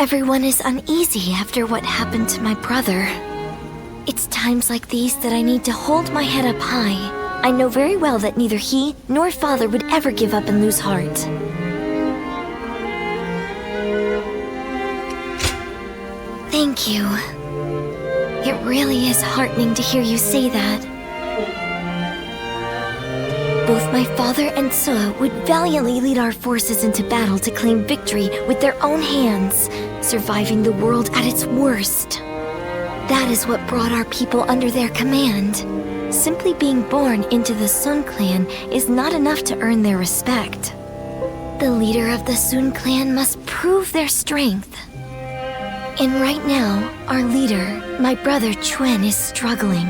Everyone is uneasy after what happened to my brother. It's times like these that I need to hold my head up high. I know very well that neither he nor father would ever give up and lose heart. Thank you. It really is heartening to hear you say that. Both my father and Suh would valiantly lead our forces into battle to claim victory with their own hands, surviving the world at its worst. That is what brought our people under their command. Simply being born into the Sun clan is not enough to earn their respect. The leader of the Sun clan must prove their strength. And right now, our leader, my brother Chuen, is struggling.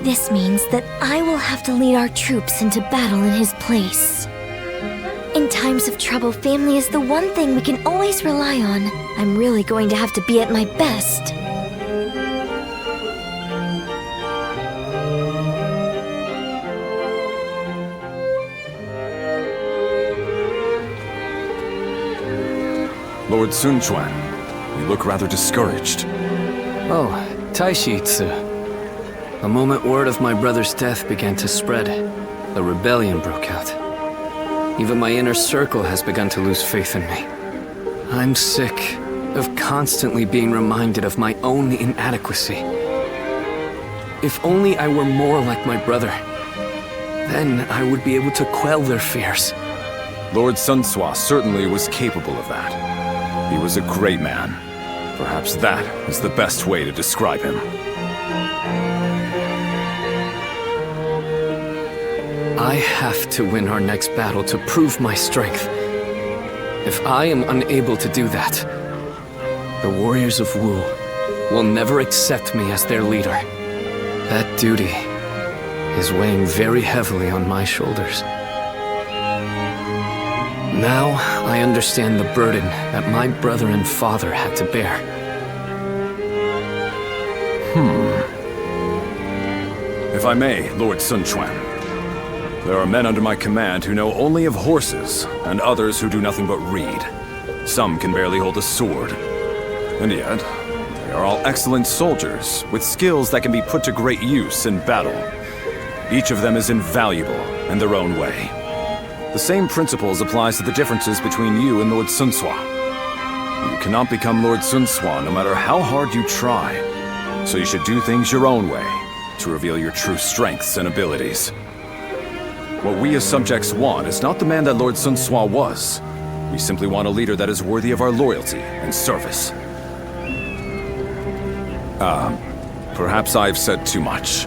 This means that I will have to lead our troops into battle in his place. In times of trouble, family is the one thing we can always rely on. I'm really going to have to be at my best. Lord Sun Quan, you look rather discouraged. Oh, Taishitsu. The moment word of my brother's death began to spread, a rebellion broke out. Even my inner circle has begun to lose faith in me. I'm sick of constantly being reminded of my own inadequacy. If only I were more like my brother, then I would be able to quell their fears. Lord Sun Sua certainly was capable of that. He was a great man. Perhaps that is the best way to describe him. I have to win our next battle to prove my strength. If I am unable to do that, the warriors of Wu will never accept me as their leader. That duty is weighing very heavily on my shoulders. Now I understand the burden that my brother and father had to bear. If I may, Lord Sun Quan, there are men under my command who know only of horses, and others who do nothing but read. Some can barely hold a sword. And yet, they are all excellent soldiers, with skills that can be put to great use in battle. Each of them is invaluable in their own way. The same principles applies to the differences between you and Lord Sun Sua. You cannot become Lord Sun Sua no matter how hard you try. So you should do things your own way, to reveal your true strengths and abilities. What we as subjects want is not the man that Lord Sun Sua was. We simply want a leader that is worthy of our loyalty and service. Perhaps I've said too much.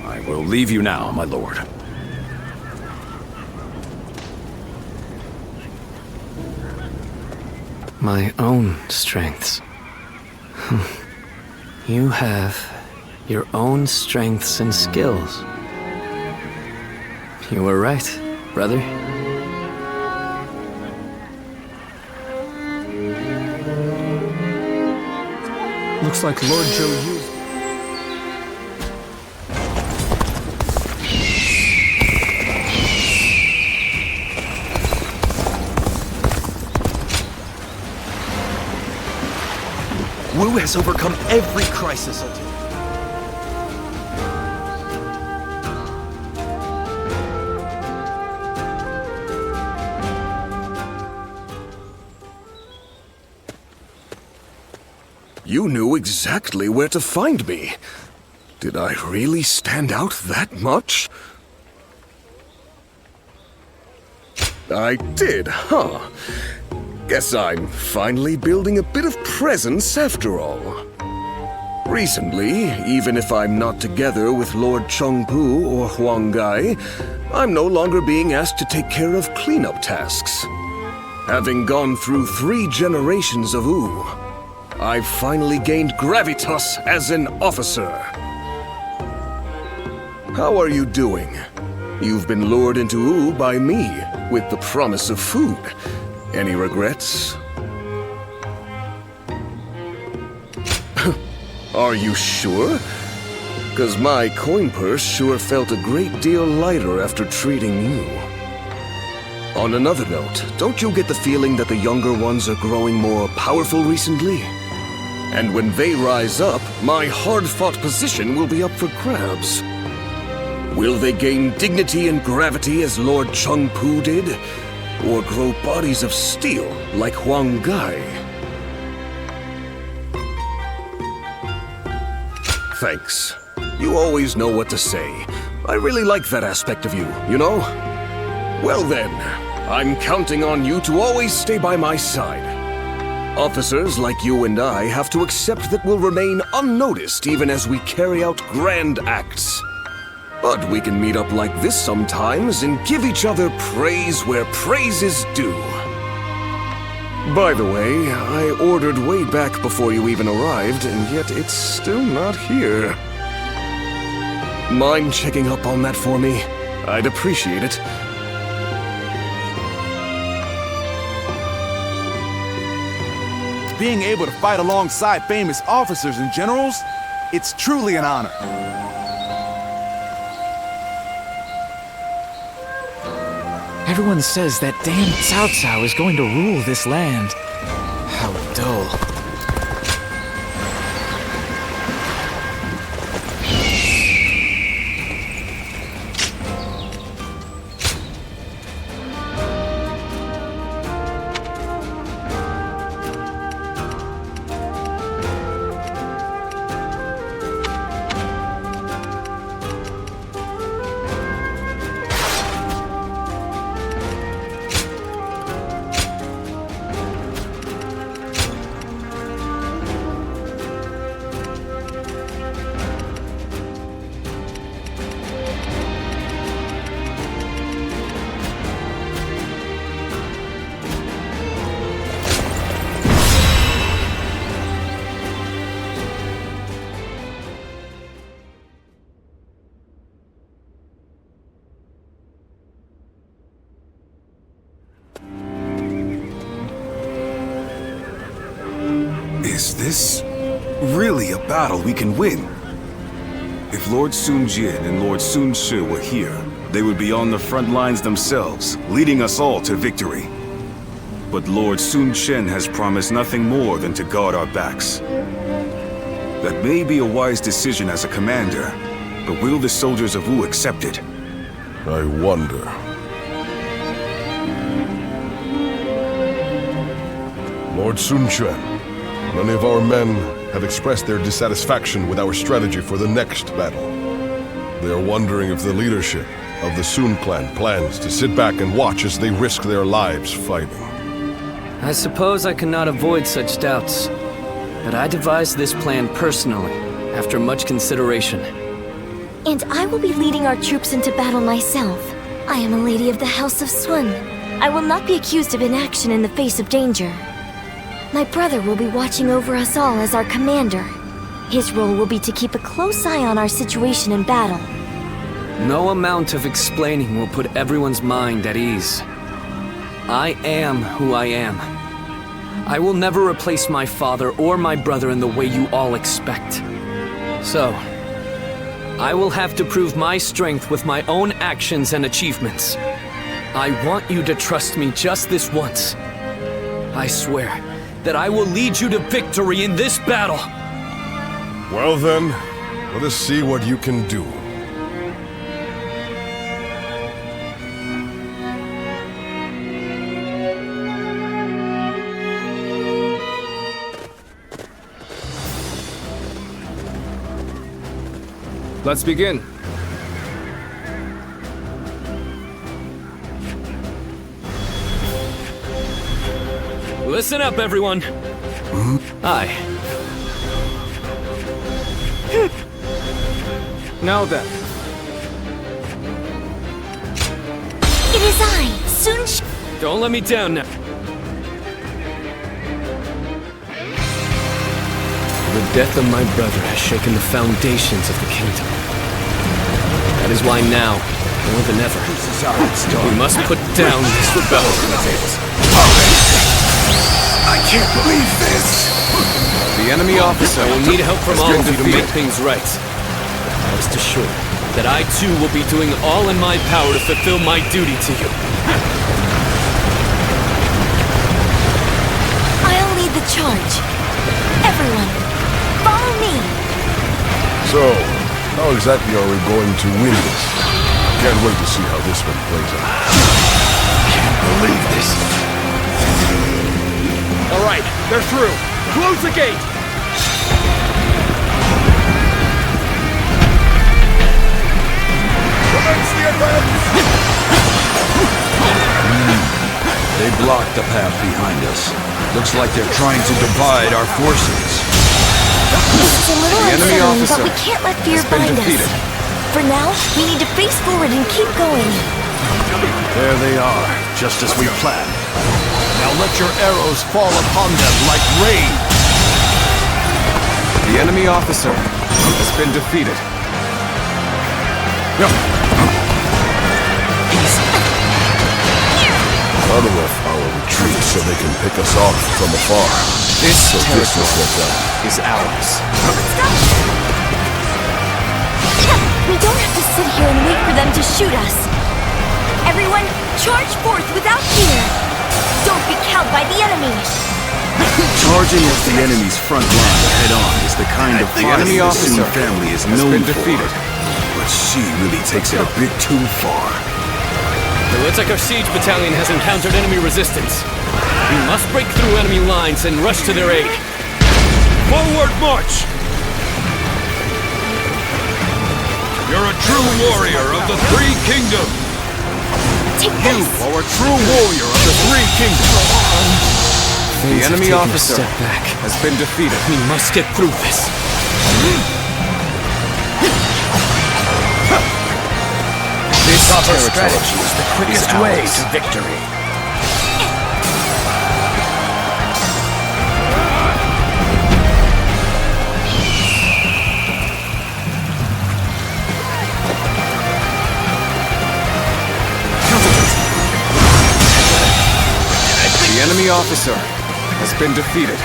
I will leave you now, my lord. My own strengths. You have your own strengths and skills. You were right, brother. Looks like Lord Zhou used... Wu has overcome every crisis until... You knew exactly where to find me. Did I really stand out that much? I did, huh? Guess I'm finally building a bit of presence after all. Recently, even if I'm not together with Lord Chengpu or Huang Gai, I'm no longer being asked to take care of cleanup tasks. Having gone through 3 generations of Wu, I've finally gained gravitas as an officer. How are you doing? You've been lured into Wu by me, with the promise of food. Any regrets? Are you sure? 'Cause my coin purse sure felt a great deal lighter after treating you. On another note, don't you get the feeling that the younger ones are growing more powerful recently? And when they rise up, my hard-fought position will be up for grabs. Will they gain dignity and gravity as Lord Chengpu did? Or grow bodies of steel like Huang Gai? Thanks. You always know what to say. I really like that aspect of you, you know? Well then, I'm counting on you to always stay by my side. Officers like you and I have to accept that we'll remain unnoticed even as we carry out grand acts. But we can meet up like this sometimes and give each other praise where praise is due. By the way, I ordered way back before you even arrived, and yet it's still not here. Mind checking up on that for me? I'd appreciate it. Being able to fight alongside famous officers and generals, it's truly an honor. Everyone says that damn Cao Cao is going to rule this land. How dull. Is this really a battle we can win? If Lord Sun Jin and Lord Sun Shi were here, they would be on the front lines themselves, leading us all to victory. But Lord Sun Chen has promised nothing more than to guard our backs. That may be a wise decision as a commander, but will the soldiers of Wu accept it? I wonder. Lord Sun Quan, many of our men have expressed their dissatisfaction with our strategy for the next battle. They are wondering if the leadership of the Sun clan plans to sit back and watch as they risk their lives fighting. I suppose I cannot avoid such doubts, but I devised this plan personally, after much consideration. And I will be leading our troops into battle myself. I am a lady of the House of Sun. I will not be accused of inaction in the face of danger. My brother will be watching over us all as our commander. His role will be to keep a close eye on our situation in battle. No amount of explaining will put everyone's mind at ease. I am who I am. I will never replace my father or my brother in the way you all expect. So, I will have to prove my strength with my own actions and achievements. I want you to trust me just this once. I swear that I will lead you to victory in this battle. Well then, let us see what you can do. Let's begin. Listen up, everyone. Aye. Now then. It is I, Sun Sh- Don't let me down now. The death of my brother has shaken the foundations of the kingdom. That is why now, more than ever, we must put down this rebellion. I can't believe this! The enemy officer will need help from all of you to make things right. Rest assured that I too will be doing all in my power to fulfill my duty to you. So, how exactly are we going to win this? Can't wait to see how this one plays out. Can't believe this. All right, they're through. Close the gate! Commence the advance! They blocked the path behind us. Looks like they're trying to divide our forces. This is a little The enemy unsettling, but officer we can't let fear has been bind defeated. us. For now, we need to face forward and keep going. There they are, just as we planned. Now let your arrows fall upon them like rain. The enemy officer has been defeated. Cut off our retreat so they can pick us off from afar. This So this was territory what done. is ours. We don't have to sit here and wait for them to shoot us. Everyone, charge forth without fear. Don't be cowed by the enemy. Charging at the enemy's front line head-on is the kind of The fighting enemy the officer Sun family is has known been for. defeated. But she really takes it a bit too far. The Whittaker Siege Battalion has encountered enemy resistance. We must break through enemy lines and rush to their aid. Forward march! You're a true warrior of the Three Kingdoms. Take You this. are a true warrior of the Three Kingdoms. The enemy taken a officer step back. has been defeated. We must get through this. This Proper territory strategy is the quickest is way ours. to victory. The enemy officer has been defeated.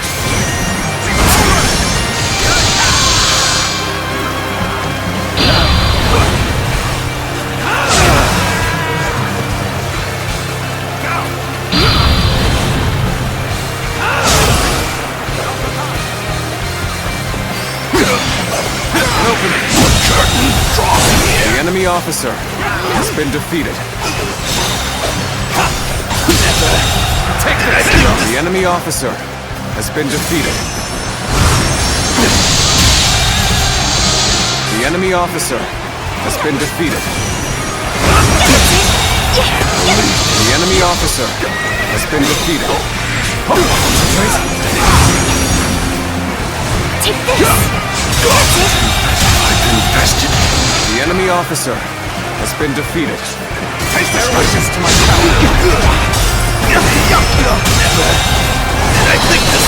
The enemy officer has been defeated. The enemy officer has been defeated. The enemy officer has been defeated. The enemy officer has been defeated. Take this. The enemy officer has been defeated.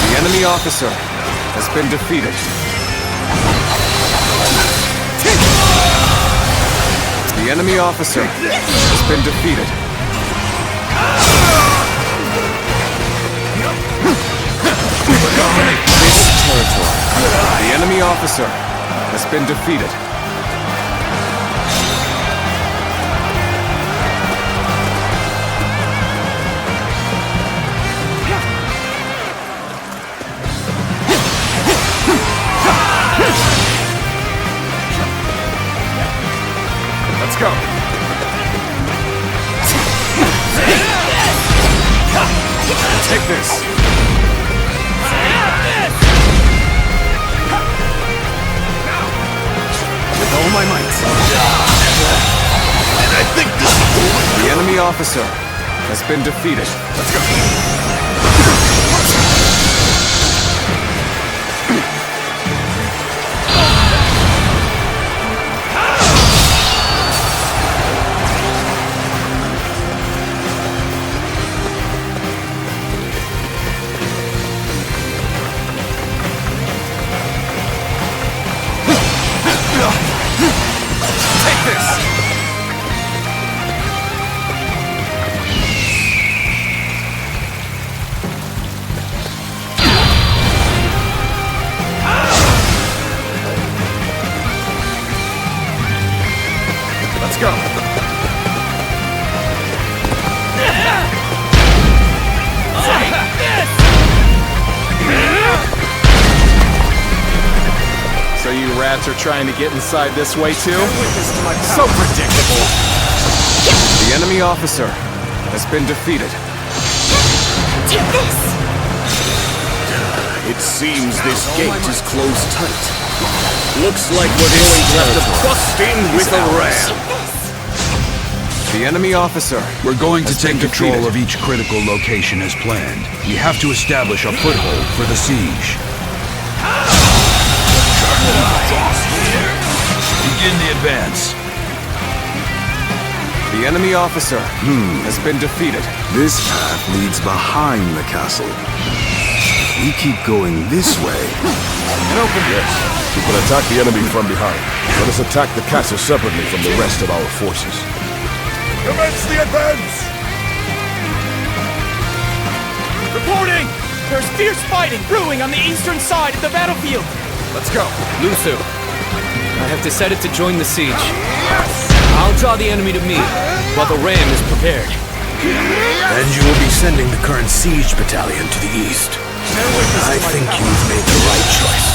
The enemy officer has been defeated. The enemy officer has been defeated. This territory. The enemy officer has been defeated. Let's go. Take this. With all my might. And I think this is The enemy officer has been defeated. Let's go. Take this. rats are trying to get inside this way too? So predictable. The enemy officer has been defeated. Take this! It seems this gate is closed tight. Looks like we're going to have to bust in with a ram. The enemy officer. We're going to take control of each critical location as planned. We have to establish a foothold for the siege. Begin the advance. The enemy officer has been defeated. This path leads behind the castle. We keep going this way. Yes, we can attack the enemy from behind. Let us attack the castle separately from the rest of our forces. Commence the advance! Reporting! There's fierce fighting brewing on the eastern side of the battlefield. Let's go. Lusu, I have decided to join the siege. I'll draw the enemy to me, while the ram is prepared. And you will be sending the current siege battalion to the east. I think you've made the right choice.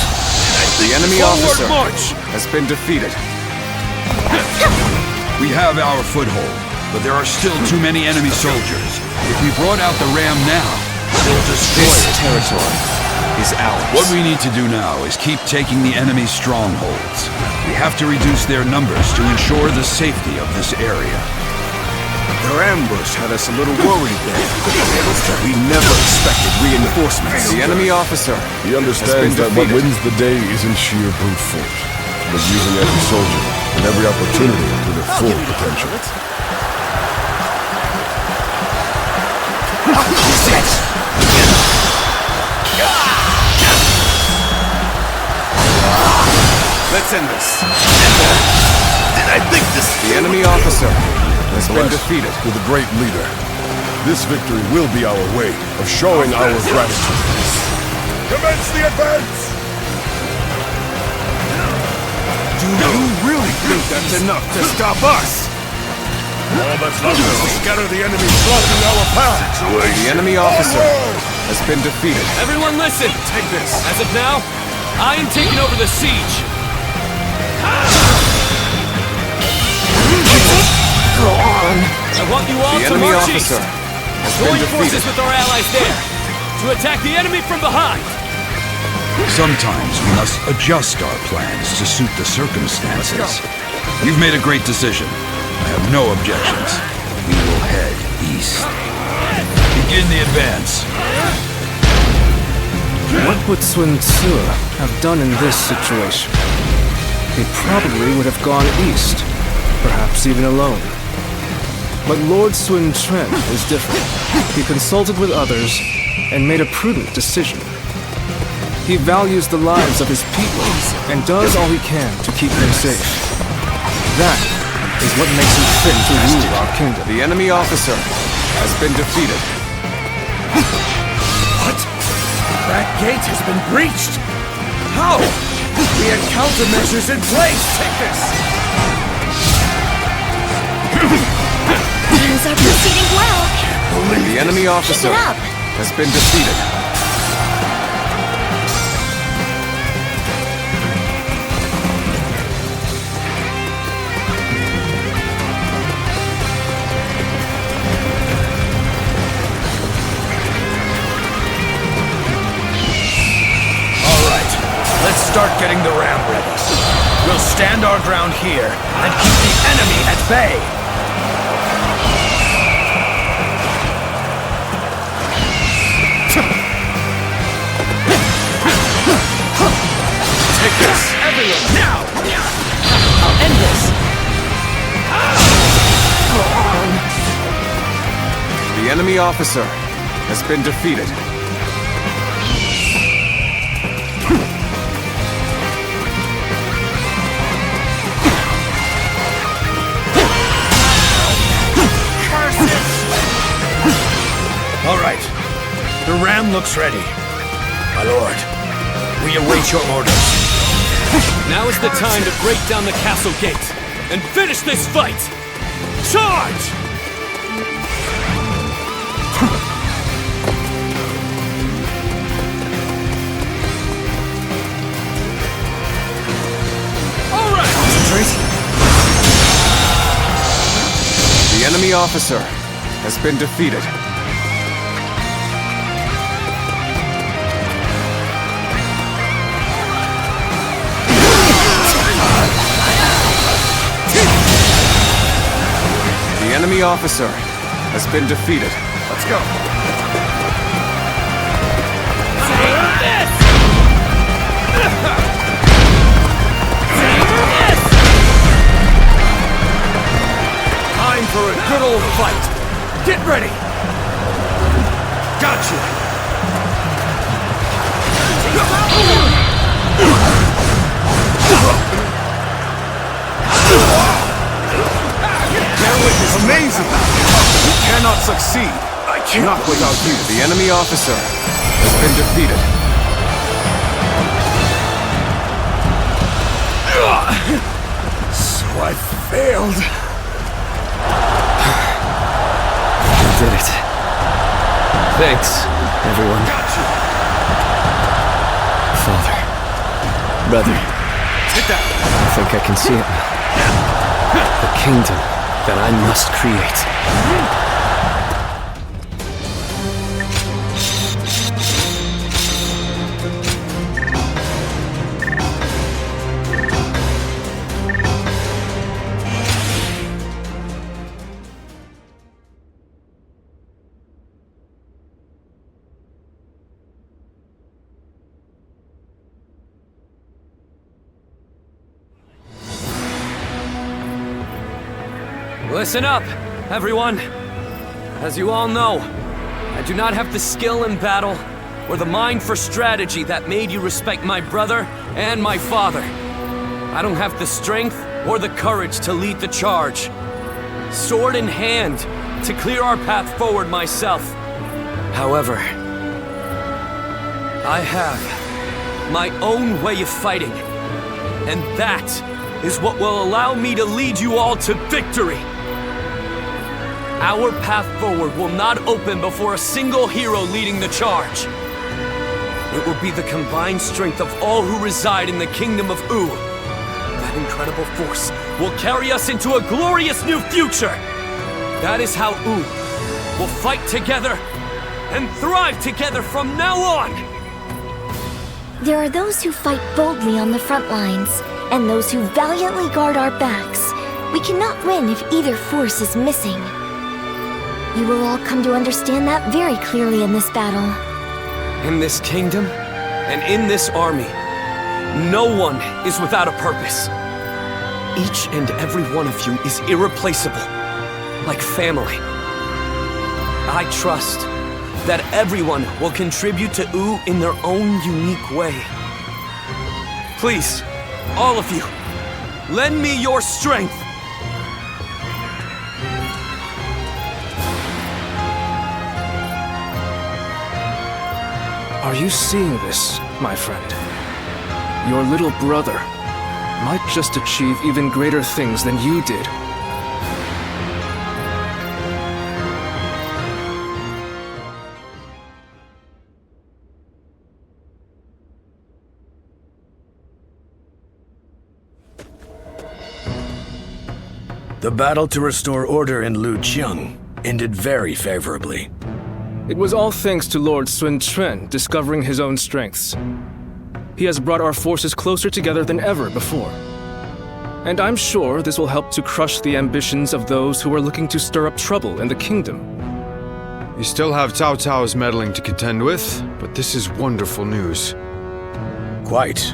The enemy officer has been defeated. We have our foothold, but there are still too many enemy soldiers. If we brought out the ram now, they'll destroy This it. territory is ours. What we need to do now is keep taking the enemy's strongholds. We have to reduce their numbers to ensure the safety of this area. Their ambush had us a little worried there. We never expected reinforcements. The enemy officer He understands that what wins the day isn't sheer brute force, but using every soldier and every opportunity to their full potential. Let's end this. I think this. The enemy officer has been defeated. To the great leader. This victory will be our way of showing our gratitude. Commence the advance! Do you really think that's enough to stop us? All that's left is to scatter the enemy blocking our path. The enemy officer has been defeated. Everyone listen! Take this. As of now, I am taking over the siege. Go on. I want you all The to enemy march east. officer has been Join defeated. forces with our allies there to attack the enemy from behind. Sometimes we must adjust our plans to suit the circumstances. You've made a great decision. I have no objections. We will head east. Begin the advance. What would Sun Tzu have done in this situation? He probably would have gone east, perhaps even alone. But Lord Sun Quan is different. He consulted with others and made a prudent decision. He values the lives of his people and does all he can to keep them safe. That is what makes him fit to rule our kingdom. The enemy officer has been defeated. What? That gate has been breached! How? We had countermeasures in place! Take this! Things are proceeding well. The enemy officer Keep it up. has been defeated. Let's start getting the ram ready. We'll stand our ground here and keep the enemy at bay. Take this! Everyone, now! I'll end this. The enemy officer has been defeated. All right. The ram looks ready. My lord, we await your orders. Now is the time to break down the castle gate and finish this fight! Charge! enemy officer has been defeated. The enemy officer has been defeated. Let's go. Time for a good old fight. Get ready. Got you. Amazing! You cannot succeed. I can't. Not without you. The enemy officer has been defeated. So I failed. You did it. Thanks, everyone. Father. Brother. Get down. I think I can see it now. The kingdom that I must create. Listen up, everyone. As you all know, I do not have the skill in battle or the mind for strategy that made you respect my brother and my father. I don't have the strength or the courage to lead the charge. Sword in hand, to clear our path forward myself. However, I have my own way of fighting, and that is what will allow me to lead you all to victory. Our path forward will not open before a single hero leading the charge. It will be the combined strength of all who reside in the kingdom of U. That incredible force will carry us into a glorious new future. That is how U will fight together and thrive together from now on. There are those who fight boldly on the front lines, and those who valiantly guard our backs. We cannot win if either force is missing. You will all come to understand that very clearly in this battle. In this kingdom, and in this army, no one is without a purpose. Each and every one of you is irreplaceable, like family. I trust that everyone will contribute to U in their own unique way. Please, all of you, lend me your strength. Are you seeing this, my friend? Your little brother might just achieve even greater things than you did. The battle to restore order in Luqiang ended very favorably. It was all thanks to Lord Sun Quan discovering his own strengths. He has brought our forces closer together than ever before. And I'm sure this will help to crush the ambitions of those who are looking to stir up trouble in the kingdom. You still have Cao Cao's meddling to contend with, but this is wonderful news. Quite.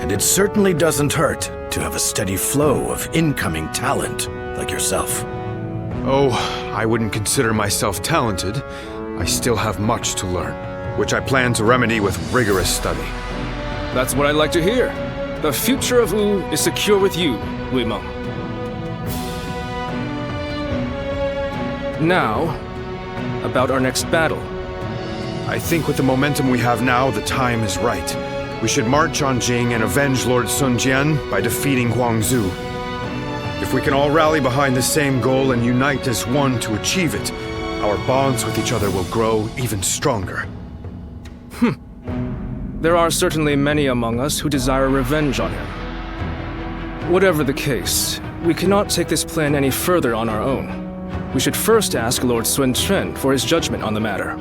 And it certainly doesn't hurt to have a steady flow of incoming talent like yourself. Oh, I wouldn't consider myself talented. I still have much to learn, which I plan to remedy with rigorous study. That's what I'd like to hear. The future of U is secure with you, Wei Meng. Now, about our next battle. I think with the momentum we have now, the time is right. We should march on Jing and avenge Lord Sun Jian by defeating Huangzu. If we can all rally behind the same goal and unite as one to achieve it, our bonds with each other will grow even stronger. There are certainly many among us who desire revenge on him. Whatever the case, we cannot take this plan any further on our own. we should first ask Lord Sun Quan for his judgment on the matter.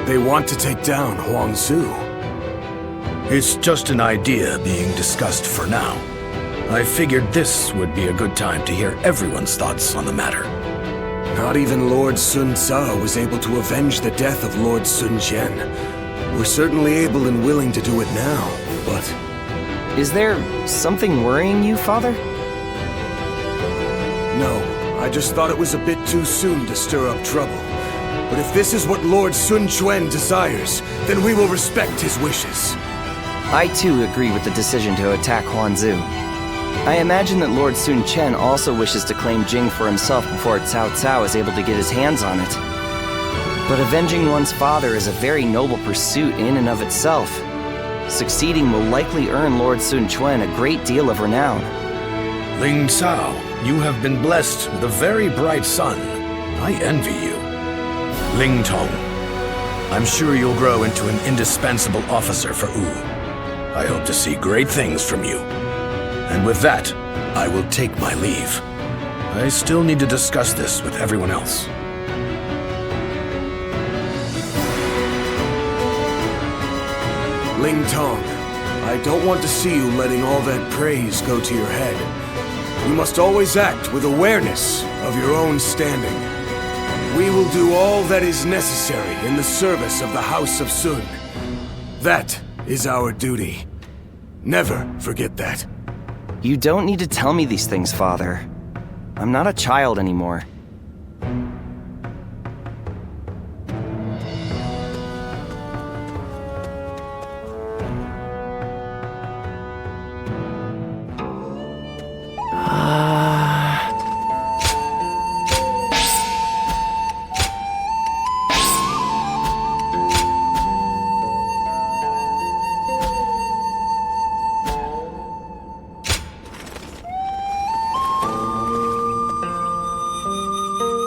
They want to take down Huang Zu. It's just an idea being discussed for now. I figured this would be a good time to hear everyone's thoughts on the matter. Not even Lord Sun Ca was able to avenge the death of Lord Sun Jian. We're certainly able and willing to do it now, but... Is there something worrying you, Father? No, I just thought it was a bit too soon to stir up trouble. But if this is what Lord Sun Quan desires, then we will respect his wishes. I too agree with the decision to attack Huang Zu. I imagine that Lord Sun Quan also wishes to claim Jing for himself before Cao Cao is able to get his hands on it. But avenging one's father is a very noble pursuit in and of itself. Succeeding will likely earn Lord Sun Quan a great deal of renown. Ling Cao, you have been blessed with a very bright son. I envy you. Ling Tong, I'm sure you'll grow into an indispensable officer for Wu. I hope to see great things from you. And with that, I will take my leave. I still need to discuss this with everyone else. Ling Tong, I don't want to see you letting all that praise go to your head. You must always act with awareness of your own standing. We will do all that is necessary in the service of the House of Sun. That is our duty. Never forget that. You don't need to tell me these things, Father. I'm not a child anymore.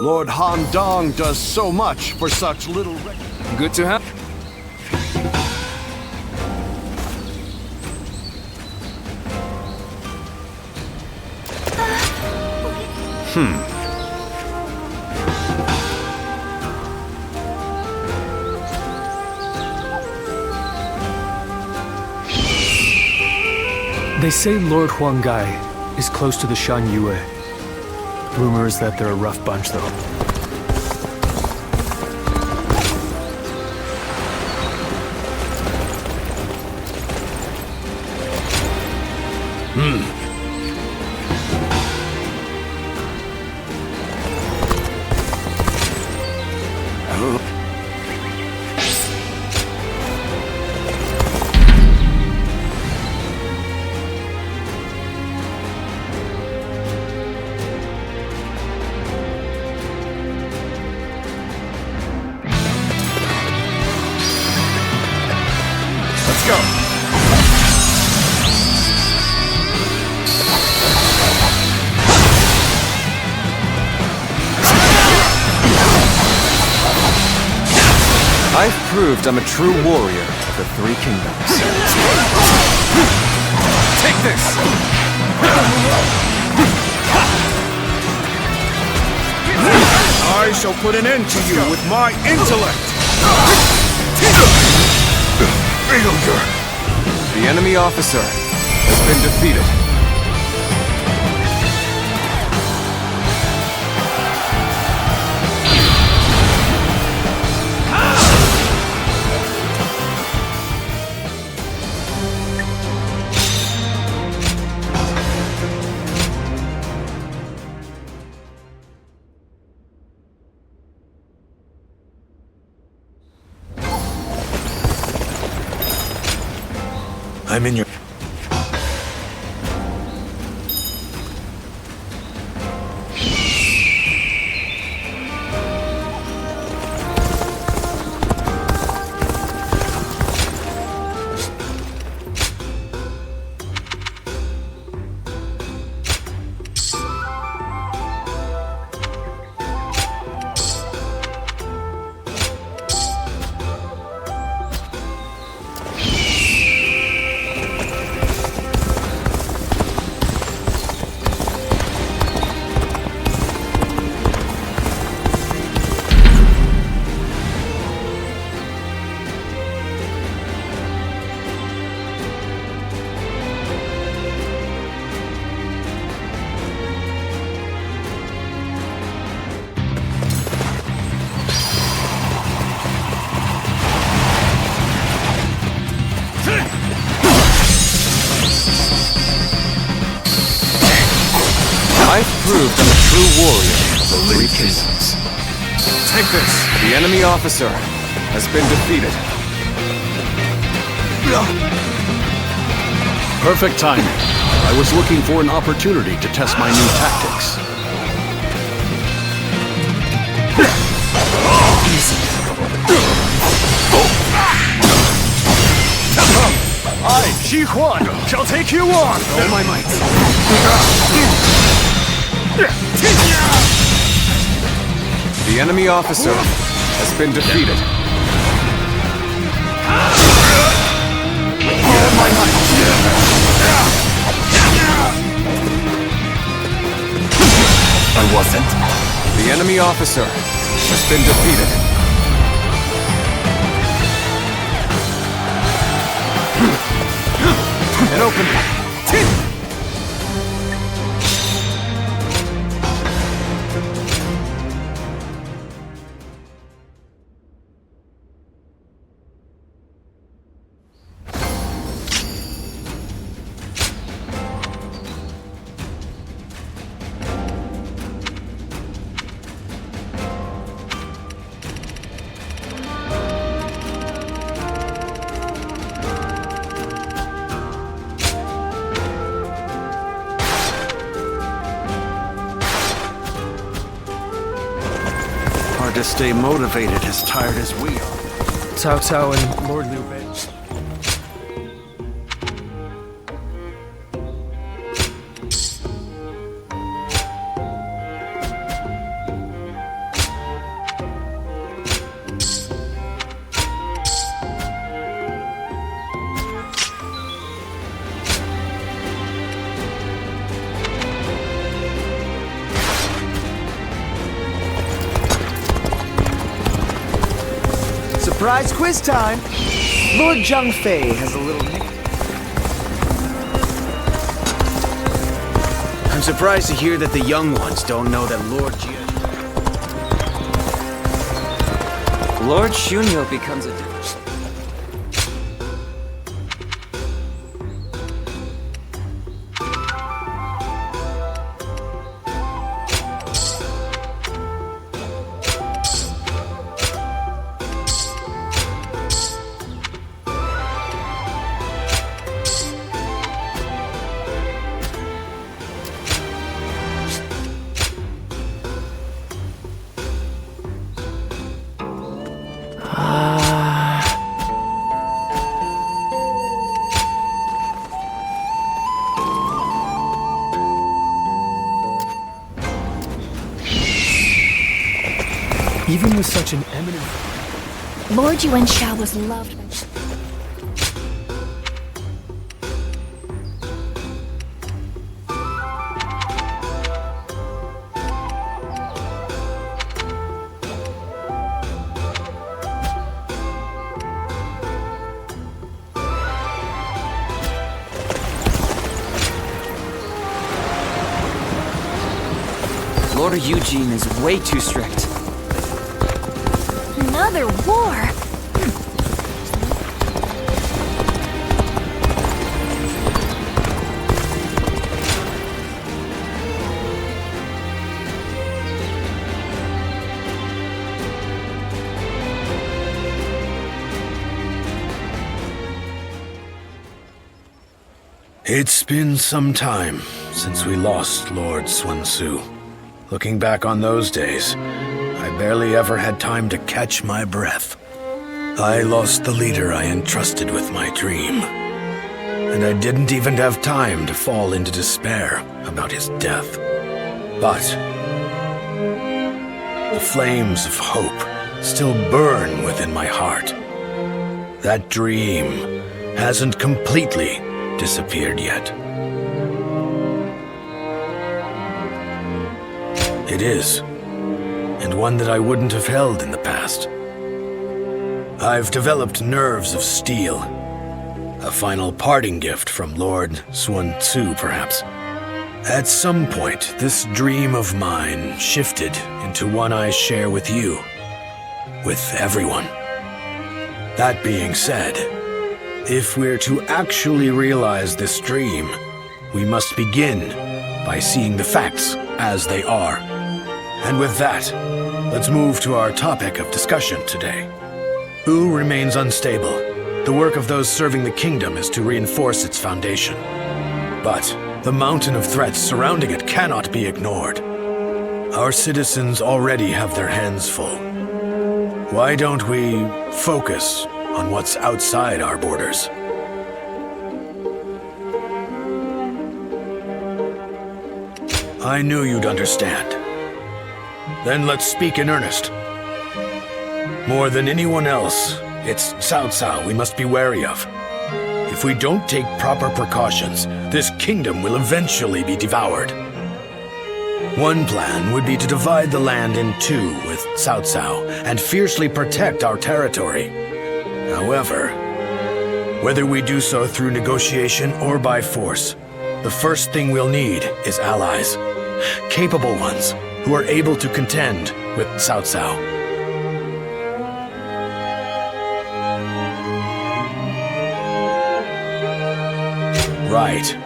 Lord Han Dong does so much for such little... Good to have... They say Lord Huanggai is close to the Shan Yue. Rumors that they're a rough bunch, though. I've proved I'm a true warrior of the Three Kingdoms. Take this! I shall put an end to you with my intellect! Failure! The enemy officer has been defeated. I'm in your... I've proved I'm a true warrior of the three kingdoms. Take this. The enemy officer has been defeated. Perfect timing. I was looking for an opportunity to test my new tactics. I, Xi Huan, shall take you on! All my might. The enemy officer has been defeated. All my might. I wasn't. The enemy officer has been defeated. It opened. Hard to stay motivated as tired as we are. Cao Cao and Lord Liu Bei. Surprise quiz time! Lord Zhang Fei has a little nick. I'm surprised to hear that the young ones don't know that Lord Shunyo becomes a different... Even with such an eminent... Lord Yuanxia was loved by... Lord Eugene is way too strict. Another war? It's been some time since we lost Lord Sun Tzu. Looking back on those days, I barely ever had time to catch my breath. I lost the leader I entrusted with my dream. And I didn't even have time to fall into despair about his death. But the flames of hope still burn within my heart. That dream hasn't completely disappeared yet. It is, and one that I wouldn't have held in the past. I've developed nerves of steel, a final parting gift from Lord Sun Tzu, perhaps. At some point, this dream of mine shifted into one I share with you, with everyone. That being said, If we're to actually realize this dream, we must begin by seeing the facts as they are. And with that, let's move to our topic of discussion today. U remains unstable. The work of those serving the kingdom is to reinforce its foundation. But the mountain of threats surrounding it cannot be ignored. Our citizens already have their hands full. Why don't we focus on what's outside our borders? I knew you'd understand. Then let's speak in earnest. More than anyone else, it's Cao Cao we must be wary of. If we don't take proper precautions, this kingdom will eventually be devoured. One plan would be to divide the land in two with Cao Cao and fiercely protect our territory. However, whether we do so through negotiation or by force, the first thing we'll need is allies. Capable ones who are able to contend with Cao Cao. Right.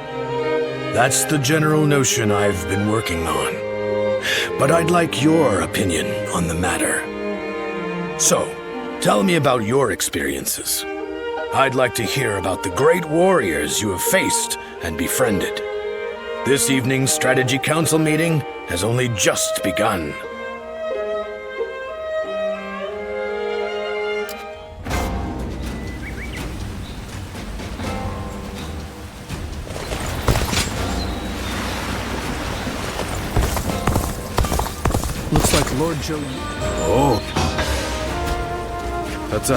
That's the general notion I've been working on. But I'd like your opinion on the matter. So, tell me about your experiences. I'd like to hear about the great warriors you have faced and befriended. This evening's Strategy Council meeting has only just begun. Looks like Lord Joe... Oh. That's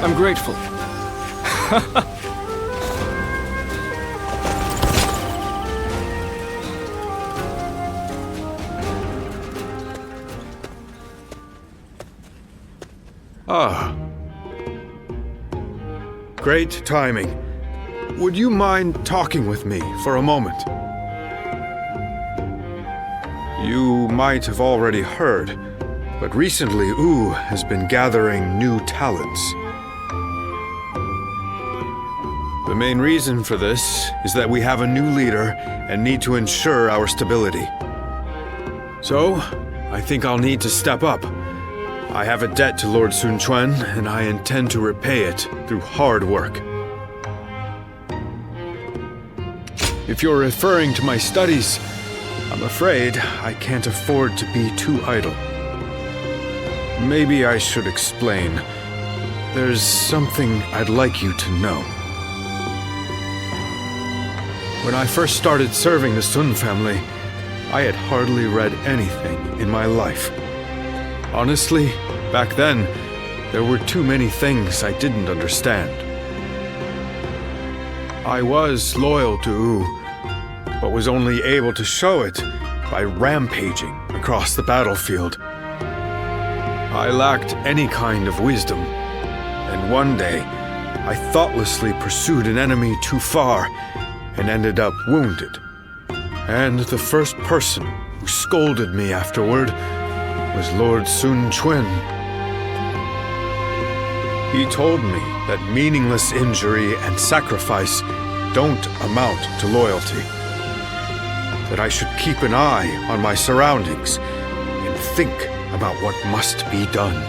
I'm grateful. Ah. Great timing. Would you mind talking with me for a moment? You might have already heard, but recently U has been gathering new talents. The main reason for this is that we have a new leader and need to ensure our stability. So, I think I'll need to step up. I have a debt to Lord Sun Quan, and I intend to repay it through hard work. If you're referring to my studies, I'm afraid I can't afford to be too idle. Maybe I should explain. There's something I'd like you to know. When I first started serving the Sun family, I had hardly read anything in my life. Honestly, back then, there were too many things I didn't understand. I was loyal to U, but was only able to show it by rampaging across the battlefield. I lacked any kind of wisdom, and one day, I thoughtlessly pursued an enemy too far and ended up wounded. And the first person who scolded me afterward was Lord Sun Quan. He told me that meaningless injury and sacrifice don't amount to loyalty. That I should keep an eye on my surroundings and think about what must be done.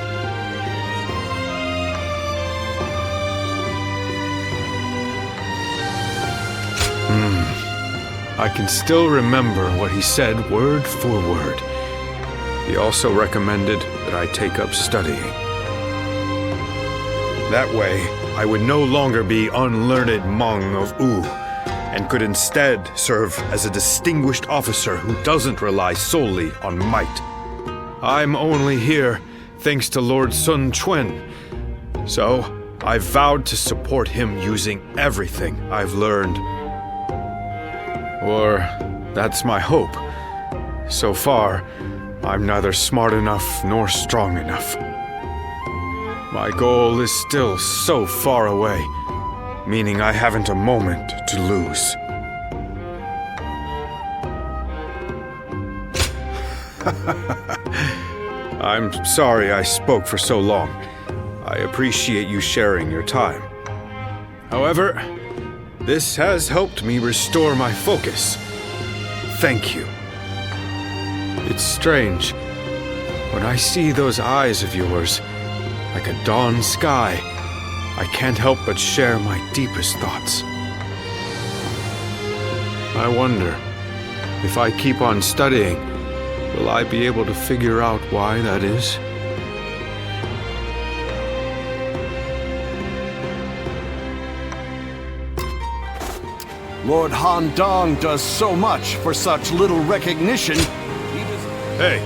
I can still remember what he said word for word. He also recommended that I take up studying. That way, I would no longer be unlearned Hmong of U, and could instead serve as a distinguished officer who doesn't rely solely on might. I'm only here thanks to Lord Sun Quan, so I vowed to support him using everything I've learned. Or that's my hope. So far, I'm neither smart enough nor strong enough. My goal is still so far away, meaning I haven't a moment to lose. I'm sorry I spoke for so long. I appreciate you sharing your time. However, this has helped me restore my focus. Thank you. It's strange. When I see those eyes of yours, like a dawn sky, I can't help but share my deepest thoughts. I wonder, if I keep on studying, will I be able to figure out why that is? Lord Han Dong does so much for such little recognition. Hey!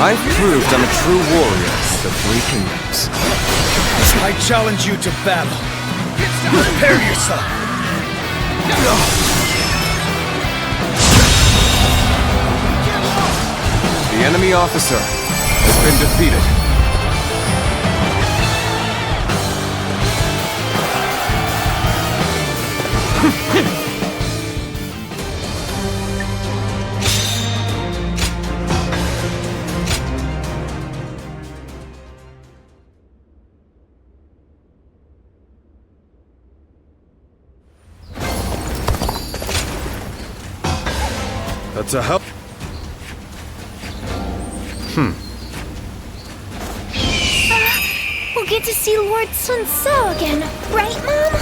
I've proved I'm a true warrior of the Three Kingdoms. I challenge you to battle. Prepare yourself. The enemy officer has been defeated. That's a help. We'll get to see Lord Sun So again, right, Mom?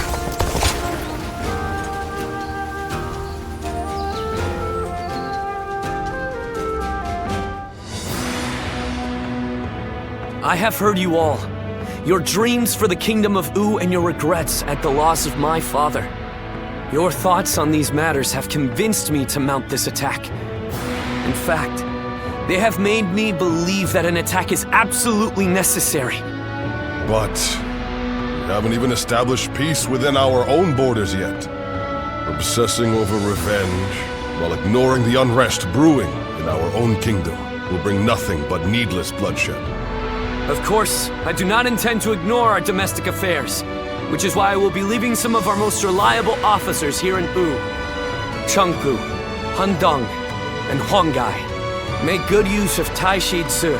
I have heard you all. Your dreams for the Kingdom of U and your regrets at the loss of my father. Your thoughts on these matters have convinced me to mount this attack. In fact, they have made me believe that an attack is absolutely necessary. But we haven't even established peace within our own borders yet. Obsessing over revenge while ignoring the unrest brewing in our own kingdom will bring nothing but needless bloodshed. Of course, I do not intend to ignore our domestic affairs, which is why I will be leaving some of our most reliable officers here in U. Chengpu, Handong, and Huanggai. Make good use of Taishi Ci,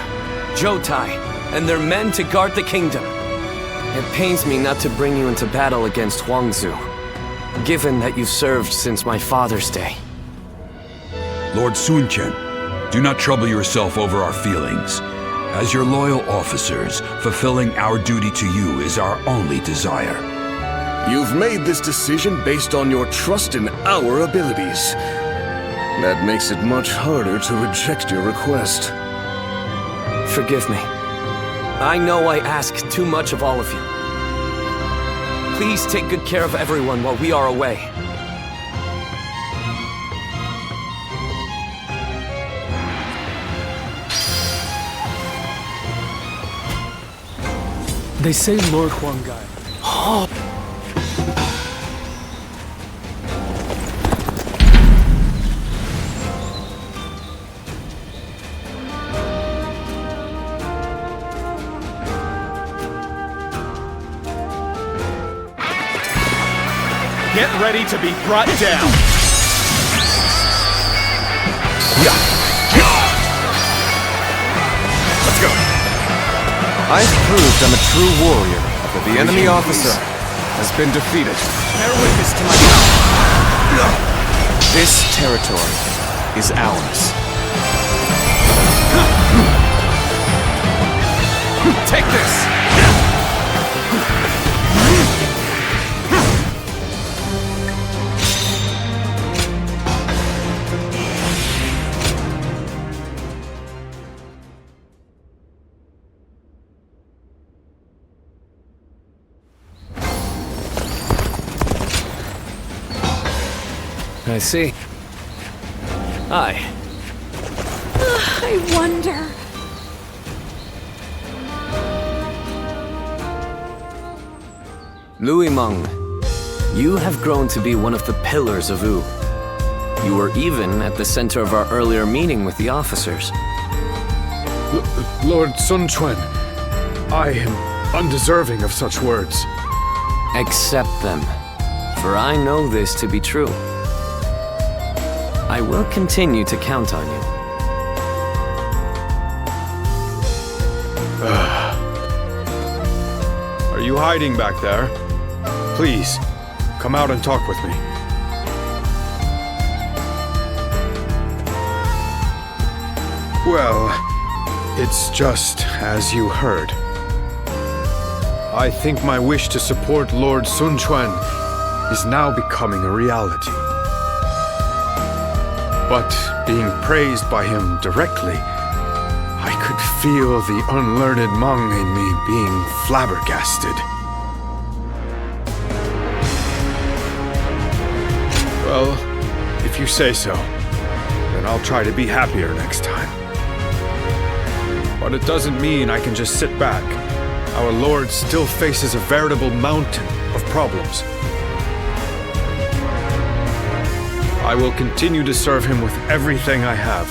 Zhoutai, and their men to guard the kingdom. It pains me not to bring you into battle against Huangzu, given that you served since my father's day. Lord Sun Chen, do not trouble yourself over our feelings. As your loyal officers, fulfilling our duty to you is our only desire. You've made this decision based on your trust in our abilities. That makes it much harder to reject your request. Forgive me. I know I ask too much of all of you. Please take good care of everyone while we are away. They say Lord Huanggai. Get ready to be brought down. Let's go. I've proved I'm a true warrior, but the enemy officer has been defeated. Bear witness to my This territory is ours. Take this! I see. Hi. I wonder... Louis Meng, you have grown to be one of the pillars of Wu. You were even at the center of our earlier meeting with the officers. Lord Sun Quan, I am undeserving of such words. Accept them, for I know this to be true. I will continue to count on you. Are you hiding back there? Please, come out and talk with me. Well, it's just as you heard. I think my wish to support Lord Sun Quan is now becoming a reality. But being praised by him directly, I could feel the unlearned Hmong in me being flabbergasted. Well, if you say so, then I'll try to be happier next time. But it doesn't mean I can just sit back. Our Lord still faces a veritable mountain of problems. I will continue to serve him with everything I have,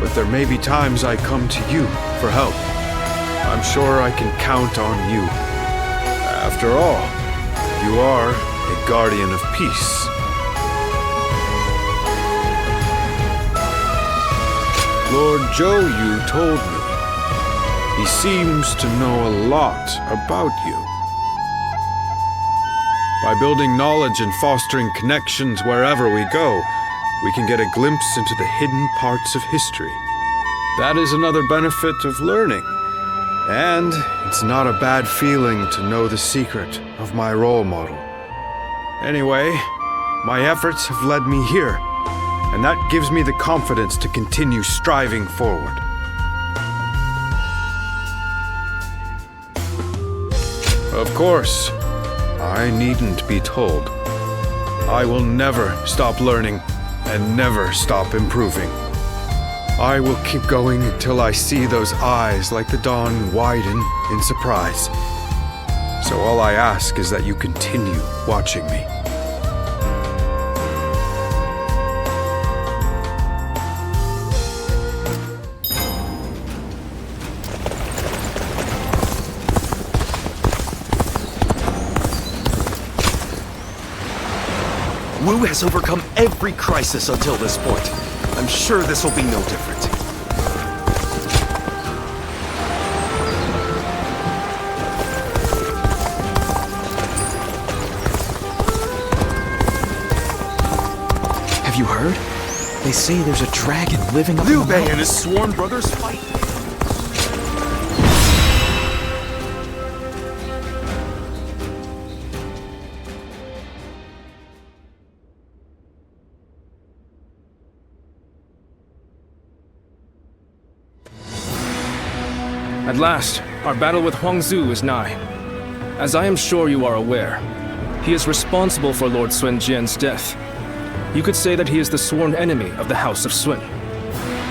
but there may be times I come to you for help. I'm sure I can count on you. After all, you are a guardian of peace. Lord Zhou Yu told me. He seems to know a lot about you. By building knowledge and fostering connections wherever we go, we can get a glimpse into the hidden parts of history. That is another benefit of learning. And it's not a bad feeling to know the secret of my role model. Anyway, my efforts have led me here, and that gives me the confidence to continue striving forward. Of course, I needn't be told. I will never stop learning and never stop improving. I will keep going until I see those eyes like the dawn widen in surprise. So all I ask is that you continue watching me. Wu has overcome every crisis until this point. I'm sure this will be no different. Have you heard? They say there's a dragon living up in the Liu Bei mountain. and his sworn brothers fight. At last, our battle with Huangzu is nigh. As I am sure you are aware, he is responsible for Lord Sun Jian's death. You could say that he is the sworn enemy of the House of Sun.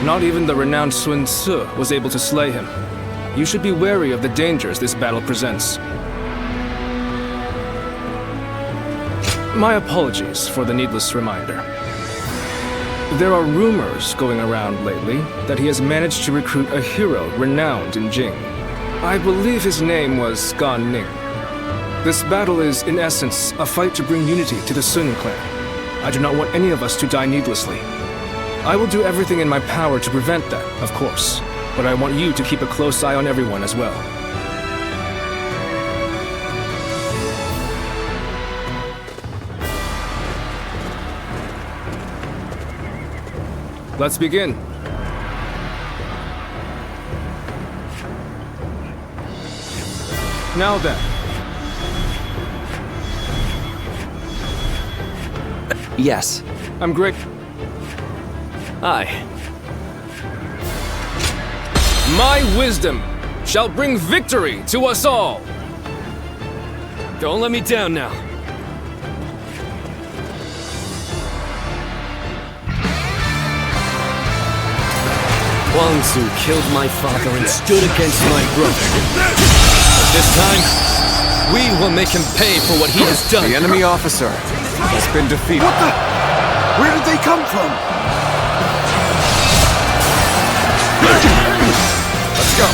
Not even the renowned Sun Ce was able to slay him. You should be wary of the dangers this battle presents. My apologies for the needless reminder. There are rumors going around lately that he has managed to recruit a hero renowned in Jing. I believe his name was Gan Ning. This battle is, in essence, a fight to bring unity to the Sun clan. I do not want any of us to die needlessly. I will do everything in my power to prevent that, of course, but I want you to keep a close eye on everyone as well. Let's begin. Now then. Yes. I'm great. Aye. My wisdom shall bring victory to us all. Don't let me down now. Huangzu killed my father and stood against my brother. But this time, We will make him pay for what he has done. The enemy officer has been defeated. What the? Where did they come from? Let's go.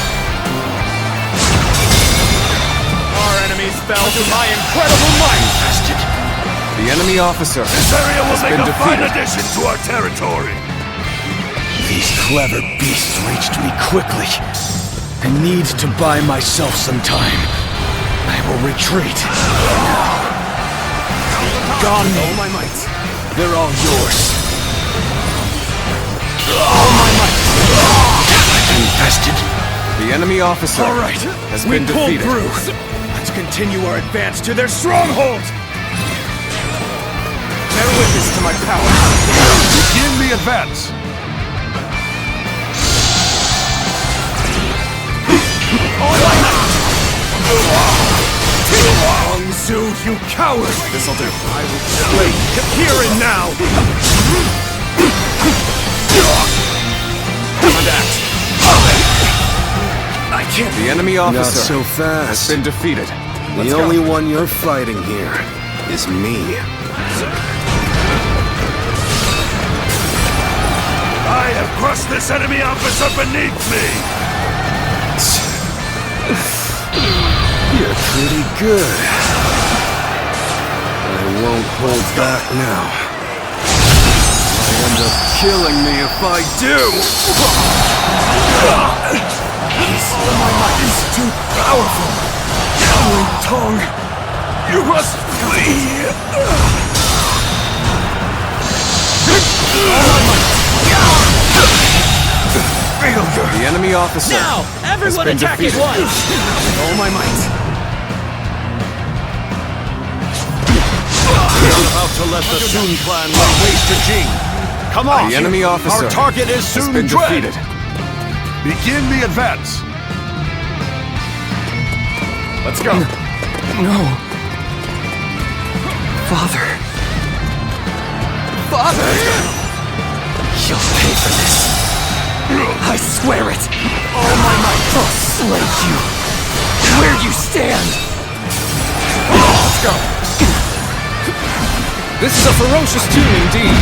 Our enemies fell to my incredible might. The enemy officer This area will has make been a fine defeated. addition to our territory. These clever beasts reached me quickly. I need to buy myself some time. I will retreat. Gone. All my might. They're all yours. All my might. Infested. The enemy officer has been defeated. Through. Let's continue our advance to their stronghold. Bear witness to my power. Begin the advance. Huang Zu, you coward! This'll do. I will slay you here and now! Time to act. I can't. The enemy officer Not so has fast. been defeated. The only one you're fighting here is me. I have crushed this enemy officer beneath me. You're pretty good. I won't hold back now. Might end up killing me if I do. He's too powerful. Ling Tong, you must flee. Failure. The enemy officer Now, everyone has been attack at defeated. once! With all my might. We're about to let the Sun clan lay waste to Jing. Come on. The enemy officer Our target is has Sun been Quan. defeated. Begin the advance. Let's go. No. Father. Father! You'll pay for this. I swear it. All my might. I'll slay you. Where you stand. Let's go. This is a ferocious tune indeed.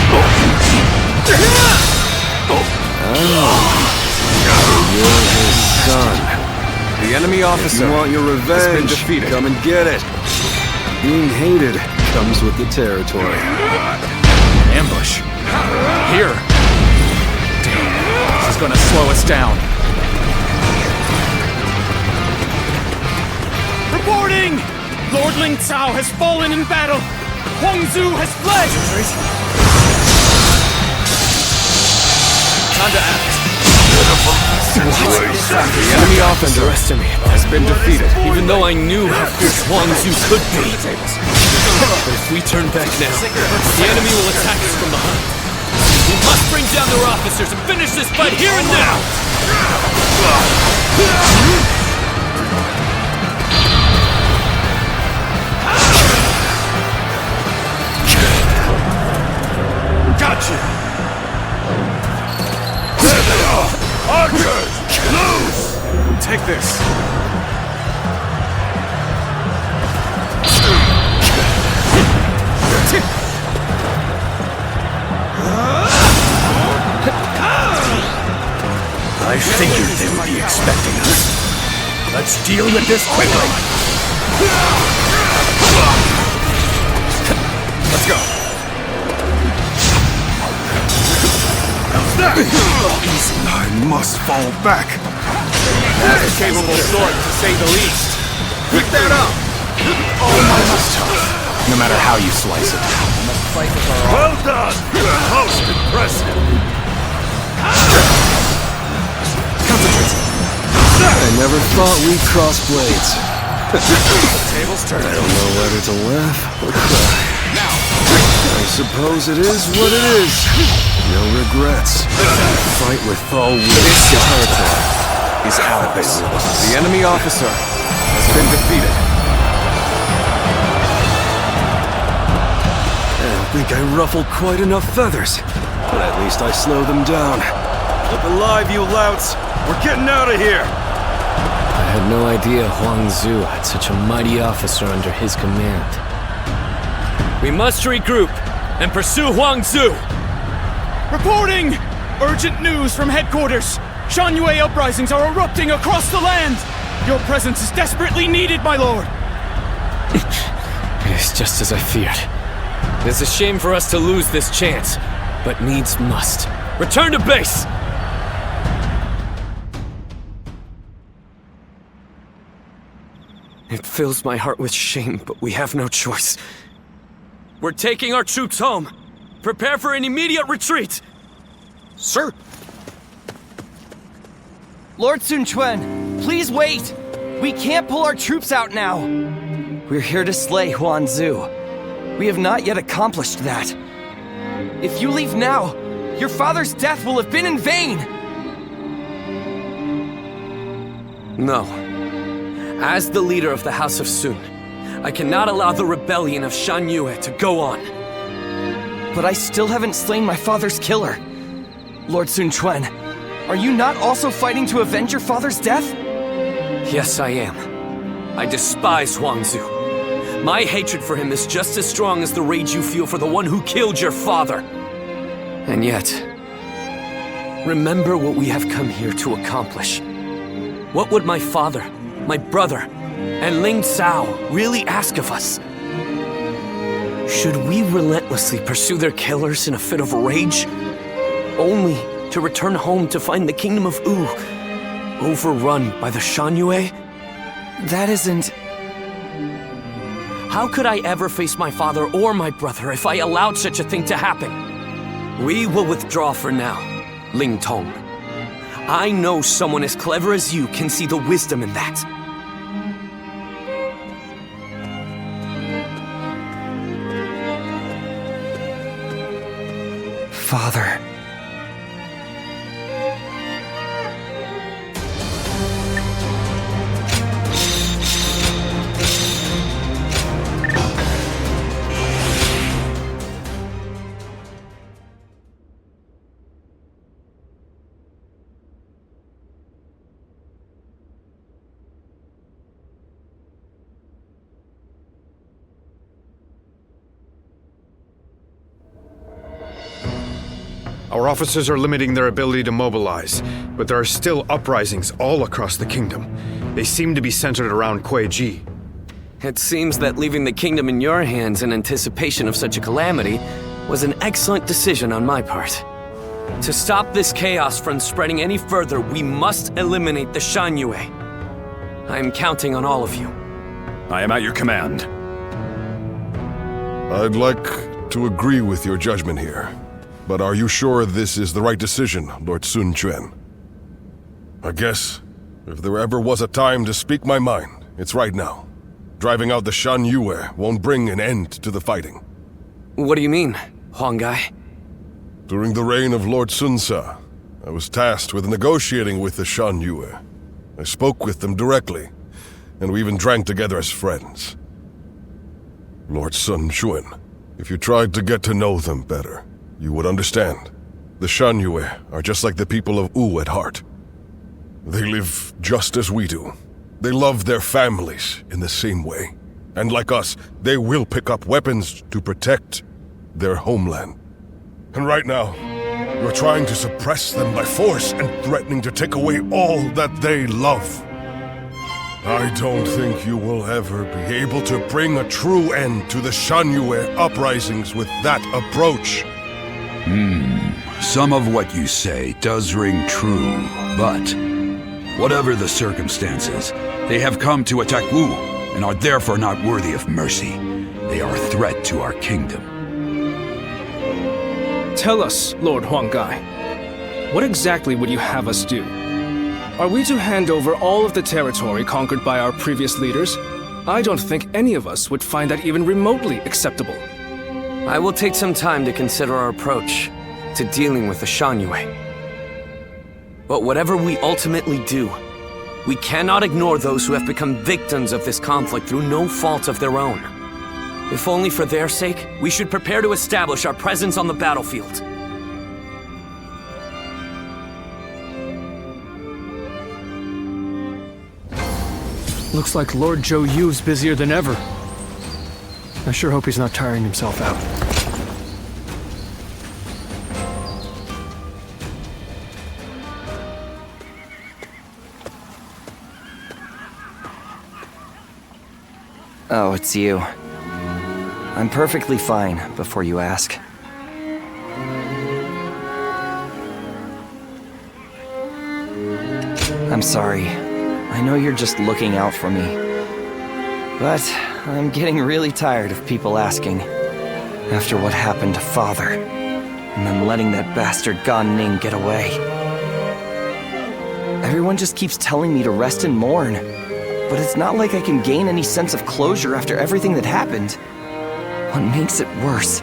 You're his son. The enemy officer You want your has been revenge? defeated. Come and get it. Being hated comes with the territory. Ambush. Here. Damn. This is gonna slow us down. Reporting! Lord Ling Cao has fallen in battle. Huang Zu has fled. Time to act. The enemy officer has been defeated. Even though I knew how fierce Huang Zu could be. But if we turn back now, the enemy will attack us from behind. We must bring down their officers and finish this fight here and now! Gotcha. There they are. Archers, loose. Take this. I figured they would be expecting us. Let's deal with this quickly. Let's go. I must fall back. That's a capable sword, to say the least. Pick that up. This is tough. No matter how you slice it. Well done. Most impressive. I never thought we'd cross blades. Tables turn. I don't know whether to laugh or cry. I suppose it is what it is. No regrets. Fight with all will. This territory is ours. The enemy officer has been defeated. I don't think I ruffled quite enough feathers, but at least I slowed them down. Look alive, you louts. We're getting out of here. I had no idea Huang Zu had such a mighty officer under his command. We must regroup and pursue Huang Zu! Reporting! Urgent news from headquarters! Shanyue uprisings are erupting across the land! Your presence is desperately needed, my lord! It is just as I feared. It is a shame for us to lose this chance, but needs must. Return to base! It fills my heart with shame, but we have no choice. We're taking our troops home. Prepare for an immediate retreat! Sir! Lord Sun Quan, please wait! We can't pull our troops out now! We're here to slay Huang Zu. We have not yet accomplished that. If you leave now, your father's death will have been in vain! No. As the leader of the House of Sun, I cannot allow the rebellion of Shanyue to go on. But I still haven't slain my father's killer. Lord Sun Quan, are you not also fighting to avenge your father's death? Yes, I am. I despise Huang Zu. My hatred for him is just as strong as the rage you feel for the one who killed your father. And yet, remember what we have come here to accomplish. What would my father, my brother, and Ling Cao really ask of us? Should we relentlessly pursue their killers in a fit of rage? Only to return home to find the kingdom of Wu overrun by the Shanyue? That isn't... How could I ever face my father or my brother if I allowed such a thing to happen? We will withdraw for now, Ling Tong. I know someone as clever as you can see the wisdom in that. Father... Our officers are limiting their ability to mobilize, but there are still uprisings all across the kingdom. They seem to be centered around Kuei-ji. It seems that leaving the kingdom in your hands in anticipation of such a calamity was an excellent decision on my part. To stop this chaos from spreading any further, we must eliminate the Shanyue. I am counting on all of you. I am at your command. I'd like to agree with your judgment here. But are you sure this is the right decision, Lord Sun Quan? I guess, if there ever was a time to speak my mind, it's right now. Driving out the Shanyue won't bring an end to the fighting. What do you mean, Huang Gai? During the reign of Lord Sun Ca, I was tasked with negotiating with the Shanyue. I spoke with them directly, and we even drank together as friends. Lord Sun Quan, if you tried to get to know them better, you would understand. The Shanyue are just like the people of Wu at heart. They live just as we do. They love their families in the same way. And like us, they will pick up weapons to protect their homeland. And right now, you're trying to suppress them by force and threatening to take away all that they love. I don't think you will ever be able to bring a true end to the Shanyue uprisings with that approach. Some of what you say does ring true, but whatever the circumstances, they have come to attack Wu and are therefore not worthy of mercy. They are a threat to our kingdom. Tell us, Lord Huang Gai, what exactly would you have us do? Are we to hand over all of the territory conquered by our previous leaders? I don't think any of us would find that even remotely acceptable. I will take some time to consider our approach to dealing with the Shanyue. But whatever we ultimately do, we cannot ignore those who have become victims of this conflict through no fault of their own. If only for their sake, we should prepare to establish our presence on the battlefield. Looks like Lord Zhou Yu's busier than ever. I sure hope he's not tiring himself out. Oh, it's you. I'm perfectly fine, before you ask. I'm sorry. I know you're just looking out for me. But I'm getting really tired of people asking. After what happened to Father, and then letting that bastard Gan Ning get away. Everyone just keeps telling me to rest and mourn. But it's not like I can gain any sense of closure after everything that happened. What makes it worse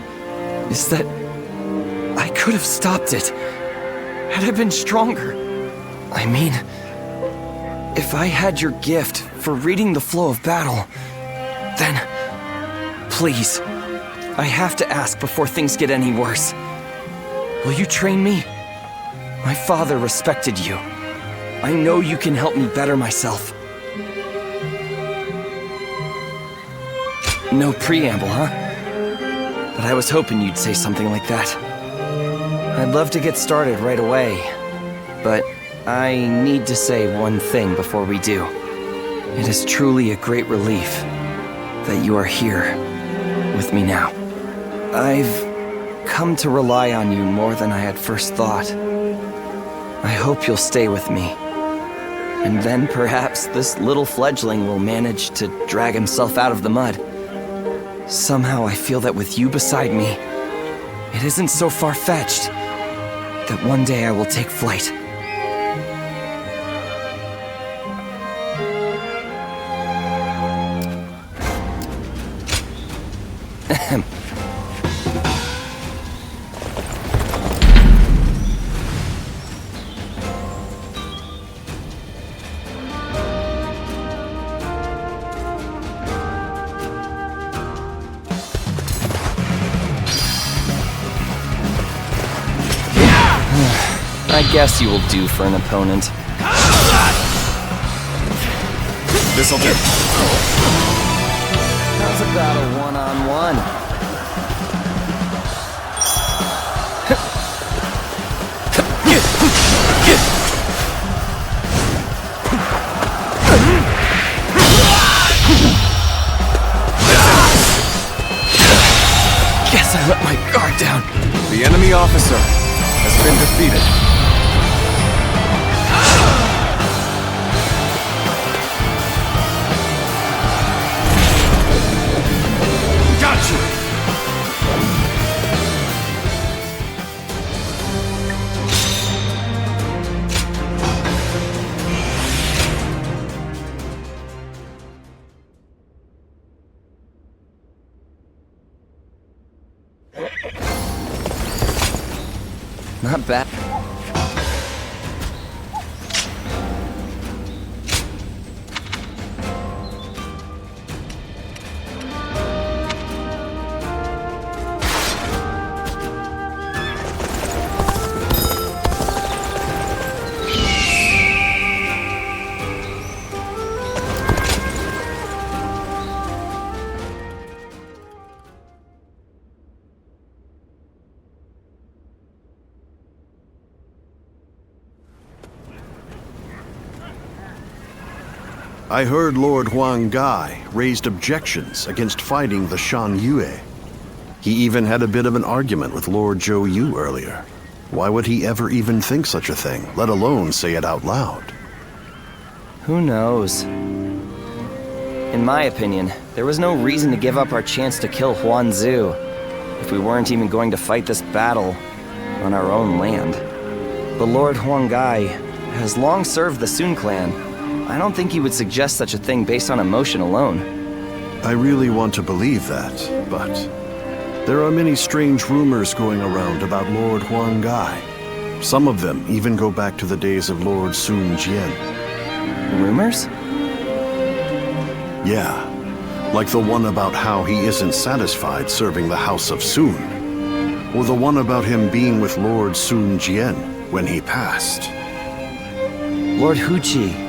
is that I could have stopped it had I been stronger. I mean, if I had your gift for reading the flow of battle, then please, I have to ask before things get any worse. Will you train me? My father respected you. I know you can help me better myself. No preamble, huh? But I was hoping you'd say something like that. I'd love to get started right away, but I need to say one thing before we do. It is truly a great relief that you are here with me now. I've come to rely on you more than I had first thought. I hope you'll stay with me. And then perhaps this little fledgling will manage to drag himself out of the mud. Somehow I feel that with you beside me, it isn't so far-fetched that one day I will take flight. I guess you will do for an opponent. This'll do. How's about a one-on-one? Guess I let my guard down. The enemy officer has been defeated. Not bad. I heard Lord Huang Gai raised objections against fighting the Shan Yue. He even had a bit of an argument with Lord Zhou Yu earlier. Why would he ever even think such a thing, let alone say it out loud? Who knows? In my opinion, there was no reason to give up our chance to kill Huanzu if we weren't even going to fight this battle on our own land. But Lord Huang Gai has long served the Sun clan. I don't think he would suggest such a thing based on emotion alone. I really want to believe that, but there are many strange rumors going around about Lord Huang Gai. Some of them even go back to the days of Lord Sun Jian. Rumors? Yeah, like the one about how he isn't satisfied serving the House of Sun, or the one about him being with Lord Sun Jian when he passed. Lord Hu Qi.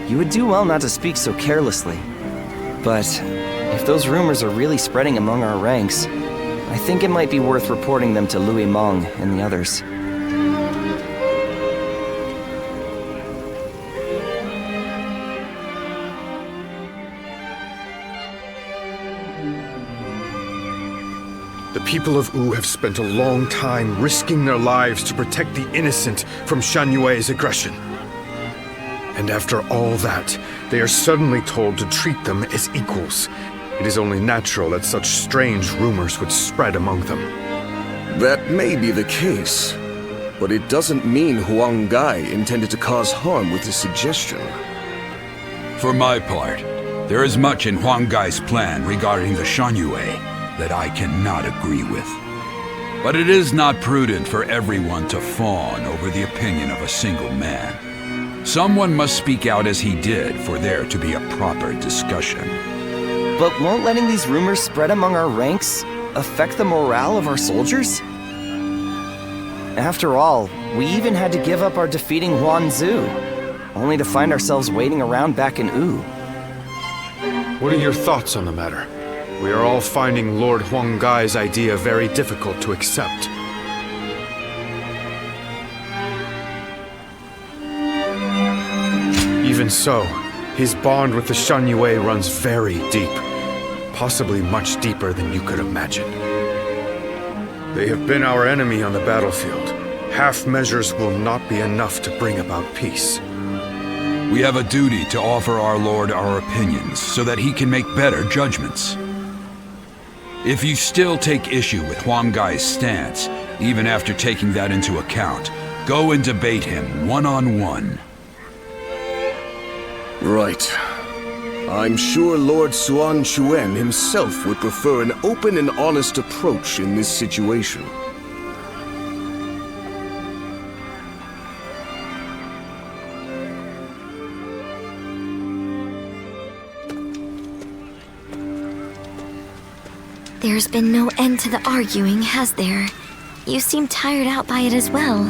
you would do well not to speak so carelessly. But if those rumors are really spreading among our ranks, I think it might be worth reporting them to Louis Meng and the others. The people of Wu have spent a long time risking their lives to protect the innocent from Shan Yue's aggression. And after all that, they are suddenly told to treat them as equals. It is only natural that such strange rumors would spread among them. That may be the case, but it doesn't mean Huang Gai intended to cause harm with his suggestion. For my part, there is much in Huang Gai's plan regarding the Shan Yue that I cannot agree with. But it is not prudent for everyone to fawn over the opinion of a single man. Someone must speak out as he did for there to be a proper discussion. But won't letting these rumors spread among our ranks affect the morale of our soldiers? After all, we even had to give up our defeating Huanzu, only to find ourselves waiting around back in Wu. What are your thoughts on the matter? We are all finding Lord Huang Gai's idea very difficult to accept. Even so, his bond with the Shan Yue runs very deep, possibly much deeper than you could imagine. They have been our enemy on the battlefield. Half measures will not be enough to bring about peace. We have a duty to offer our Lord our opinions so that he can make better judgments. If you still take issue with Huang Gai's stance, even after taking that into account, go and debate him one-on-one. Right. I'm sure Lord Suan Chuen himself would prefer an open and honest approach in this situation. There's been no end to the arguing, has there? You seem tired out by it as well.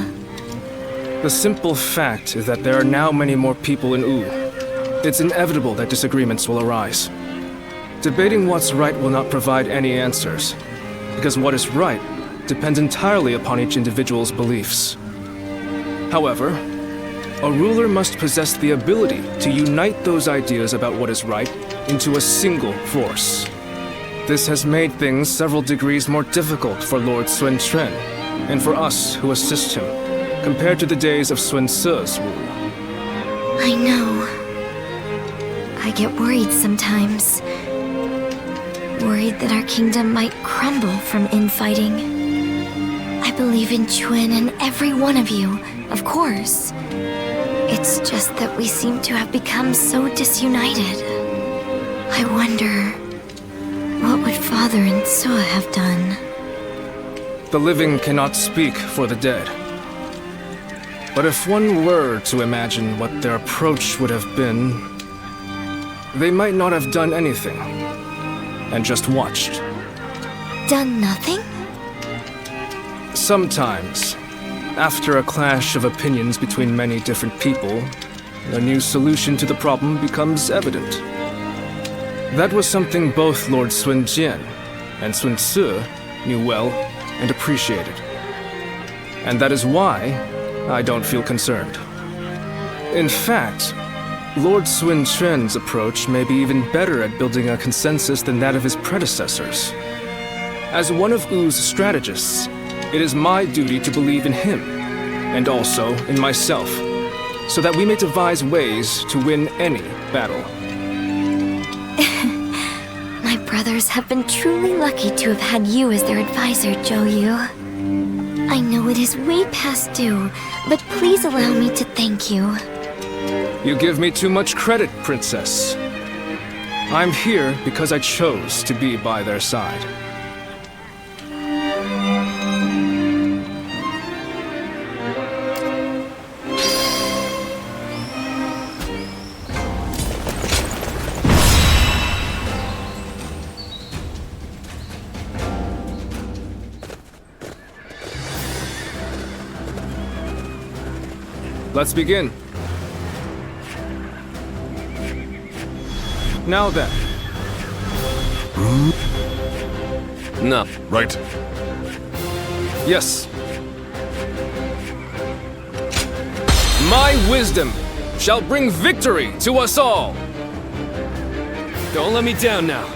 The simple fact is that there are now many more people in Wu. It's inevitable that disagreements will arise. Debating what's right will not provide any answers, because what is right depends entirely upon each individual's beliefs. However, a ruler must possess the ability to unite those ideas about what is right into a single force. This has made things several degrees more difficult for Lord Sun Quan, and for us who assist him, compared to the days of Sun Ce's rule. I know. I get worried sometimes. Worried that our kingdom might crumble from infighting. I believe in Chuen and every one of you, of course. It's just that we seem to have become so disunited. I wonder, what would Father and Sua have done? The living cannot speak for the dead. But if one were to imagine what their approach would have been, they might not have done anything, and just watched. Done nothing? Sometimes, after a clash of opinions between many different people, a new solution to the problem becomes evident. That was something both Lord Sun Jian and Sun Ce knew well and appreciated. And that is why I don't feel concerned. In fact, Lord Sun Quan's approach may be even better at building a consensus than that of his predecessors. As one of Wu's strategists, it is my duty to believe in him, and also in myself, so that we may devise ways to win any battle. My brothers have been truly lucky to have had you as their advisor, Zhou Yu. I know it is way past due, but please allow me to thank you. You give me too much credit, Princess. I'm here because I chose to be by their side. Let's begin. Now then. No. Right. Yes. My wisdom shall bring victory to us all. Don't let me down now.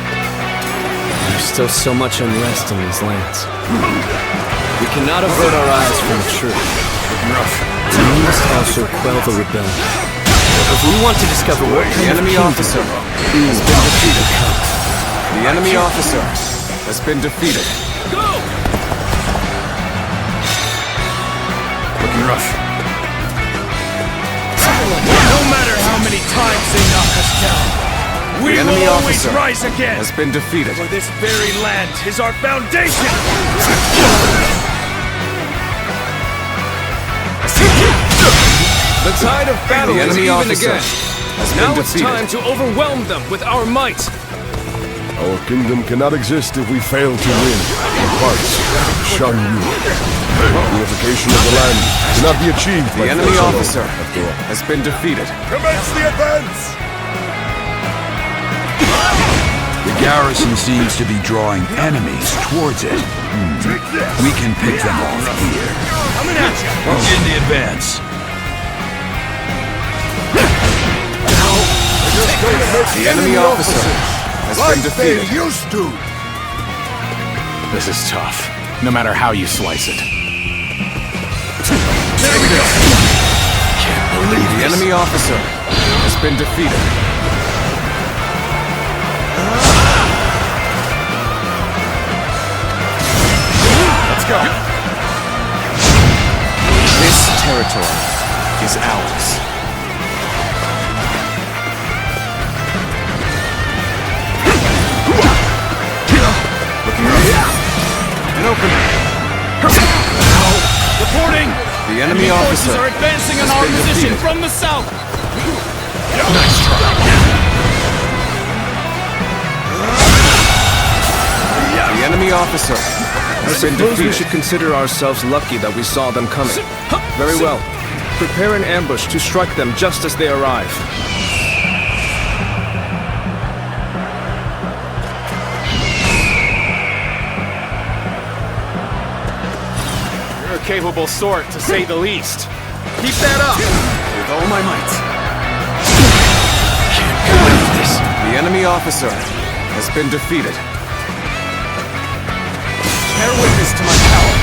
There's still so much unrest in these lands. We cannot avert our eyes from the truth. We must also quell the rebellion. If we want to discover what the enemy officer has been defeated. The enemy officer has been defeated. Go! Looking rough. No matter how many times they knock us down, we The enemy will always officer rise again! has been defeated. For this very land is our foundation! The tide of battle The is enemy even officer again. has Now been it's defeated. time to overwhelm them with our might. Our kingdom cannot exist if we fail to win the parts of Shan Yu. Unification of the land cannot be achieved by The enemy force alone, officer after all. has been defeated. Commence the advance! The garrison seems to be drawing enemies towards it. We can pick them off here. Coming at you! Begin the advance. The enemy officer has been defeated. Used to. This is tough, no matter how you slice it. The enemy officer has been defeated. Let's go! This territory is ours. An opening. Reporting! The enemy officer forces are advancing on has our been position defeated. from the south! Nice try. The enemy officer I has been suppose we defeated. should consider ourselves lucky that we saw them coming. Very well. Prepare an ambush to strike them just as they arrive. You're a capable sort, to say the least. Keep that up! With all my might. The enemy officer has been defeated. Bear witness to my power.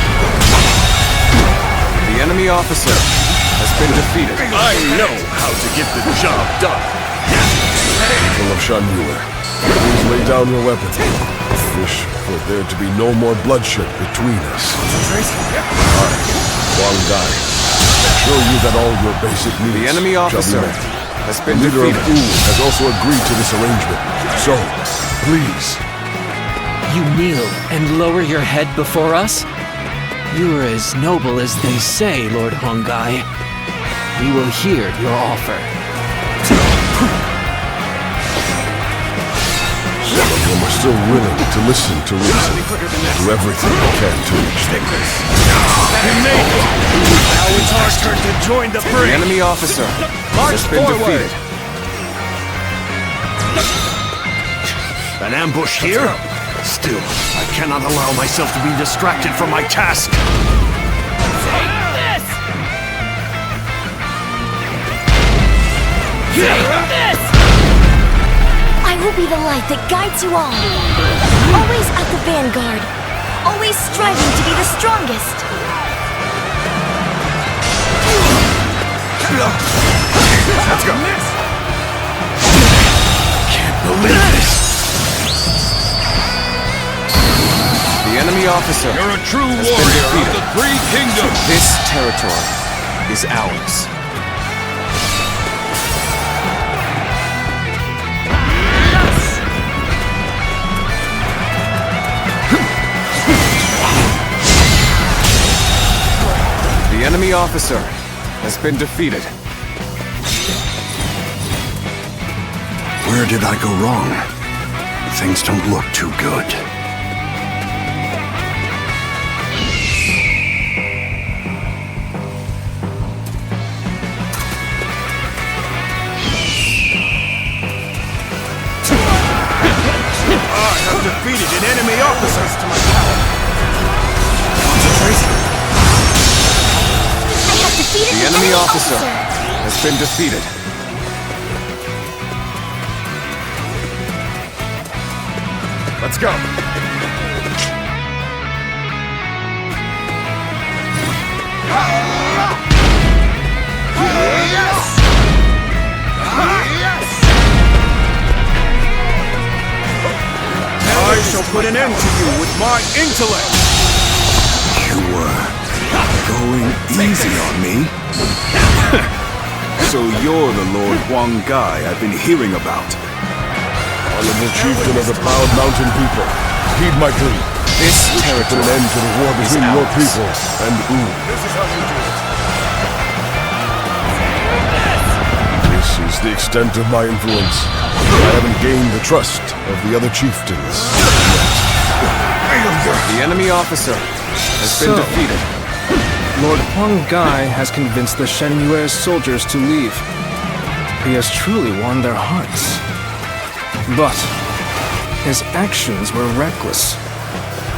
The enemy officer has been defeated. I know how to get the job done. People of Shan Yu, please lay down your weapon. I wish for there to be no more bloodshed between us. I, Huang Gai, show you that all your basic needs The enemy shall officer be met. has been The leader of defeated. Wu has also agreed to this arrangement. So, please. You kneel and lower your head before us? You are as noble as they say, Lord Hongai. We will hear your offer. Some of them are still willing to listen to reason. Do everything they can to reach them. We made it! Now it's our turn to join the The parade! enemy officer March has been forward. defeated. An ambush here? Still, I cannot allow myself to be distracted from my task. Take this! Take this! I will be the light that guides you all. Always at the vanguard. Always striving to be the strongest. Let's go. Can't believe this. The enemy officer You're a true has been warrior of defeated. the Three Kingdoms. This territory is ours. The enemy officer has been defeated. Where did I go wrong? Things don't look too good. defeated an enemy officer. The enemy officer has been defeated. Let's go. I shall put an end to you with my intellect. You were going easy on me. So you're the Lord Huang Gai I've been hearing about. Honorable chieftain of the proud mountain people, heed my plea. This territory put an end to the war between your people and Wu. This is how we do it. This is the extent of my influence. I haven't gained the trust of the other chieftains yet. The enemy officer has been defeated. Lord Huang Gai has convinced the Shen Yue soldiers to leave. He has truly won their hearts. But his actions were reckless.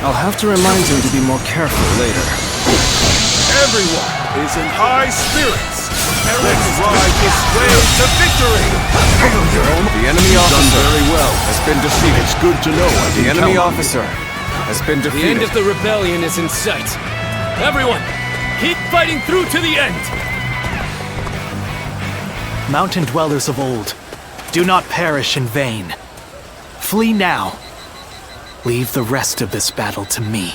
I'll have to remind him to be more careful later. Everyone is in high spirits. Let's ride this way to victory. The enemy officer very well. has been defeated. It's good to know I The can enemy count on officer has been The defeated. end of the rebellion is in sight. Everyone, keep fighting through to the end! Mountain dwellers of old, do not perish in vain. Flee now. Leave the rest of this battle to me.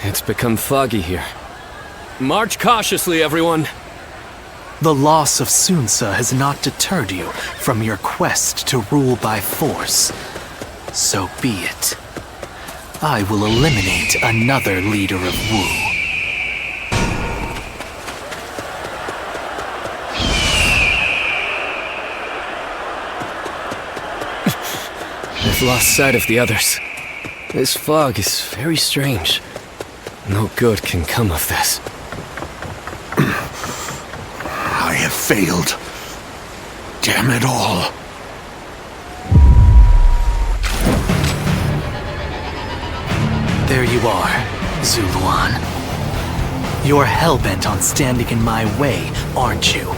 It's become foggy here. March cautiously, everyone. The loss of Sunsa has not deterred you from your quest to rule by force. So be it. I will eliminate another leader of Wu. I've lost sight of the others. This fog is very strange. No good can come of this. I have failed. Damn it all. There you are, Zuluan. You're hell-bent on standing in my way, aren't you?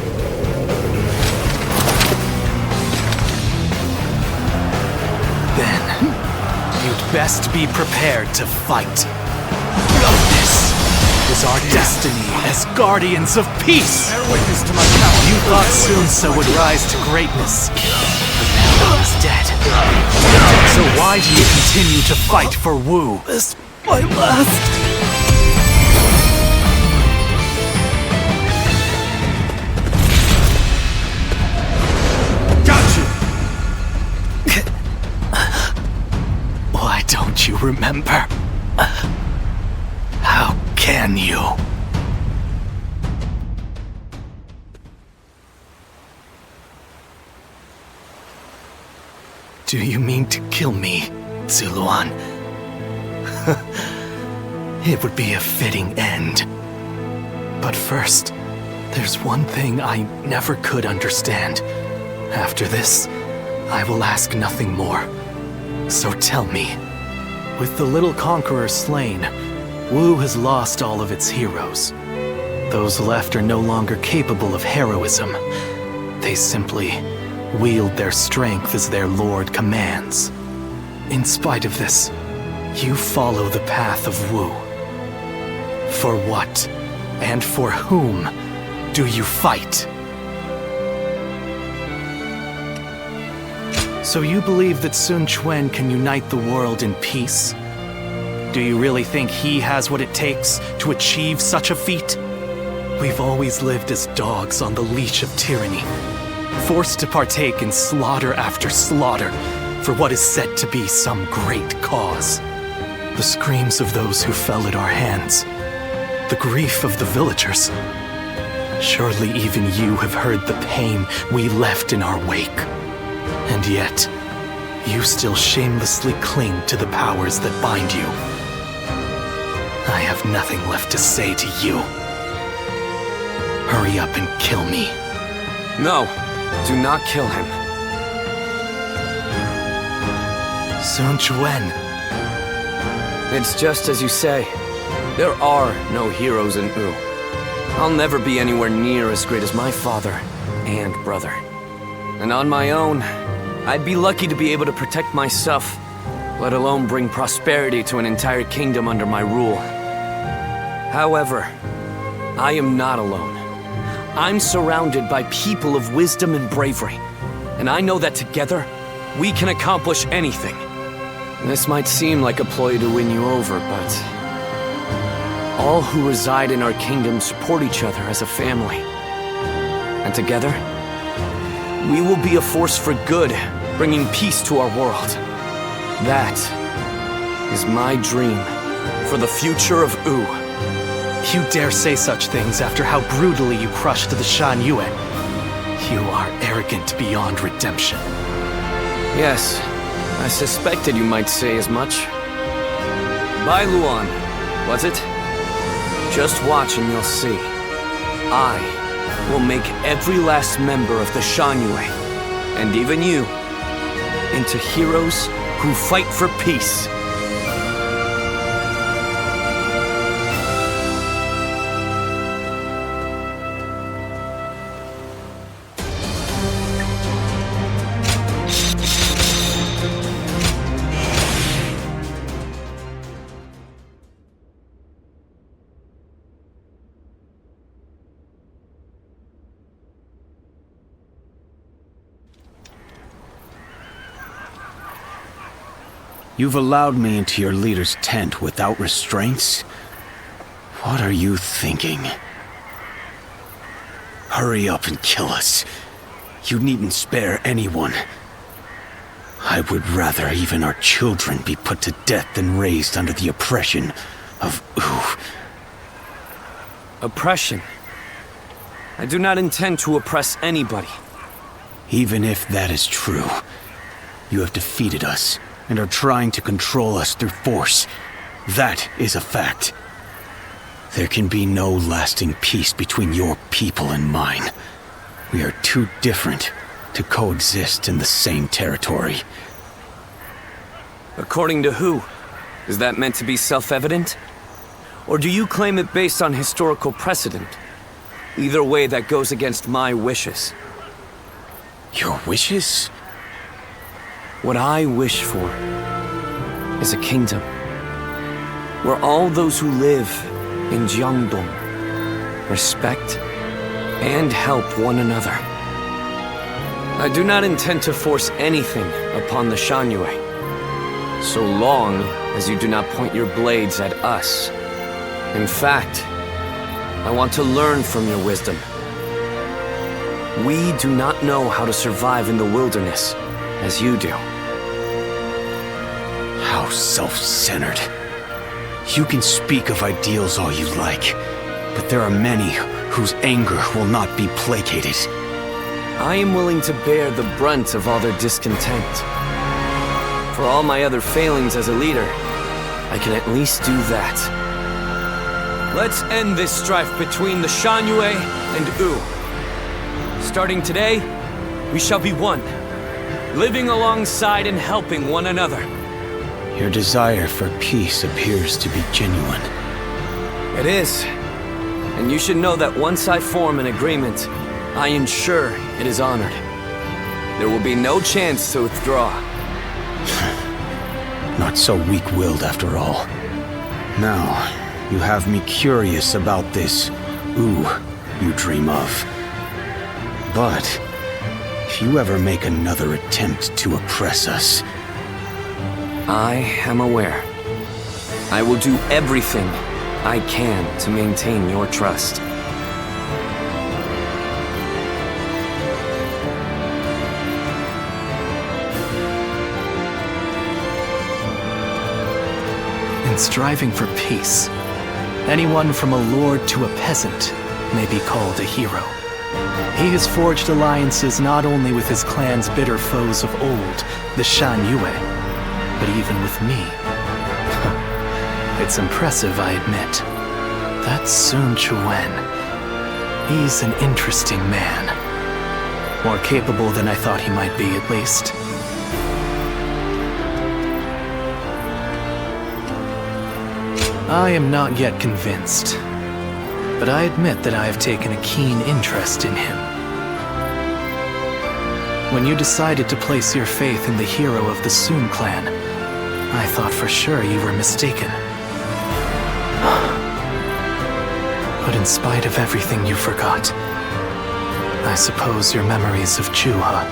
Then, you'd best be prepared to fight. This is our destiny as guardians of peace! Bear witness to my power. You thought Sunsa would rise to greatness, but now he's dead. So why do you continue to fight for Wu? This my last. Got you! Why don't you remember? How can you? Do you mean to kill me, Zuluan? It would be a fitting end. But first, there's one thing I never could understand. After this, I will ask nothing more. So tell me, with the little conqueror slain, Wu has lost all of its heroes. Those left are no longer capable of heroism. They simply wield their strength as their lord commands. In spite of this, you follow the path of Wu. For what, and for whom, do you fight? So you believe that Sun Quan can unite the world in peace? Do you really think he has what it takes to achieve such a feat? We've always lived as dogs on the leash of tyranny, forced to partake in slaughter after slaughter for what is said to be some great cause. The screams of those who fell at our hands, the grief of the villagers. Surely even you have heard the pain we left in our wake. And yet, you still shamelessly cling to the powers that bind you. I have nothing left to say to you. Hurry up and kill me. No, do not kill him. Sun Quan. It's just as you say. There are no heroes in Wu. I'll never be anywhere near as great as my father and brother. And on my own, I'd be lucky to be able to protect myself, let alone bring prosperity to an entire kingdom under my rule. However, I am not alone. I'm surrounded by people of wisdom and bravery, and I know that together, we can accomplish anything. This might seem like a ploy to win you over, but all who reside in our kingdom support each other as a family. And together, we will be a force for good, bringing peace to our world. That is my dream for the future of Wu. You dare say such things after how brutally you crushed the Shan Yue. You are arrogant beyond redemption. Yes, I suspected you might say as much. Bai Luan, was it? Just watch and you'll see. I will make every last member of the Shan Yue, and even you, into heroes who fight for peace. You've allowed me into your leader's tent without restraints? What are you thinking? Hurry up and kill us. You needn't spare anyone. I would rather even our children be put to death than raised under the oppression of Wu. Oppression? I do not intend to oppress anybody. Even if that is true, you have defeated us and are trying to control us through force. That is a fact. There can be no lasting peace between your people and mine. We are too different to coexist in the same territory. According to who? Is that meant to be self-evident? Or do you claim it based on historical precedent? Either way, that goes against my wishes. Your wishes? What I wish for is a kingdom where all those who live in Jiangdong respect and help one another. I do not intend to force anything upon the Shan Yue, so long as you do not point your blades at us. In fact, I want to learn from your wisdom. We do not know how to survive in the wilderness as you do. How self-centered. You can speak of ideals all you like, but there are many whose anger will not be placated. I am willing to bear the brunt of all their discontent. For all my other failings as a leader, I can at least do that. Let's end this strife between the Shan Yue and Wu. Starting today, we shall be one, living alongside and helping one another. Your desire for peace appears to be genuine. It is. And you should know that once I form an agreement, I ensure it is honored. There will be no chance to withdraw. Not so weak-willed after all. Now, you have me curious about this Wu you dream of. But if you ever make another attempt to oppress us, I am aware. I will do everything I can to maintain your trust. In striving for peace, anyone from a lord to a peasant may be called a hero. He has forged alliances not only with his clan's bitter foes of old, the Shan Yue, but even with me. It's impressive, I admit. That's Sun Quan. He's an interesting man. More capable than I thought he might be, at least. I am not yet convinced, but I admit that I have taken a keen interest in him. When you decided to place your faith in the hero of the Sun clan, I thought for sure you were mistaken. But in spite of everything you forgot, I suppose your memories of Chuha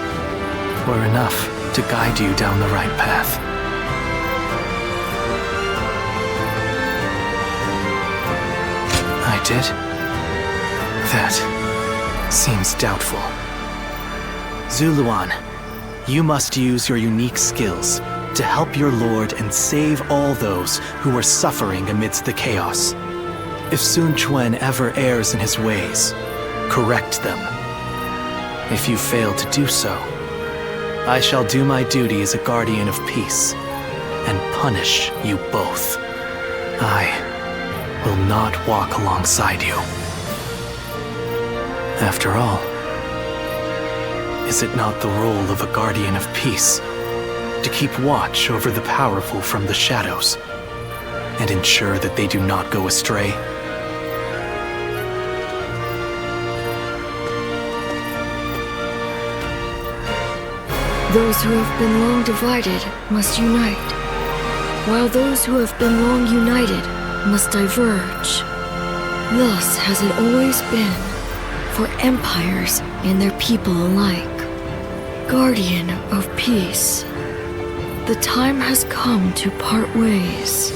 were enough to guide you down the right path. I did? That seems doubtful. Zuluan, you must use your unique skills to help your lord and save all those who are suffering amidst the chaos. If Sun Quan ever errs in his ways, correct them. If you fail to do so, I shall do my duty as a guardian of peace and punish you both. I will not walk alongside you. After all, is it not the role of a guardian of peace to keep watch over the powerful from the shadows and ensure that they do not go astray? Those who have been long divided must unite, while those who have been long united must diverge. Thus has it always been for empires and their people alike. Guardian of peace, the time has come to part ways.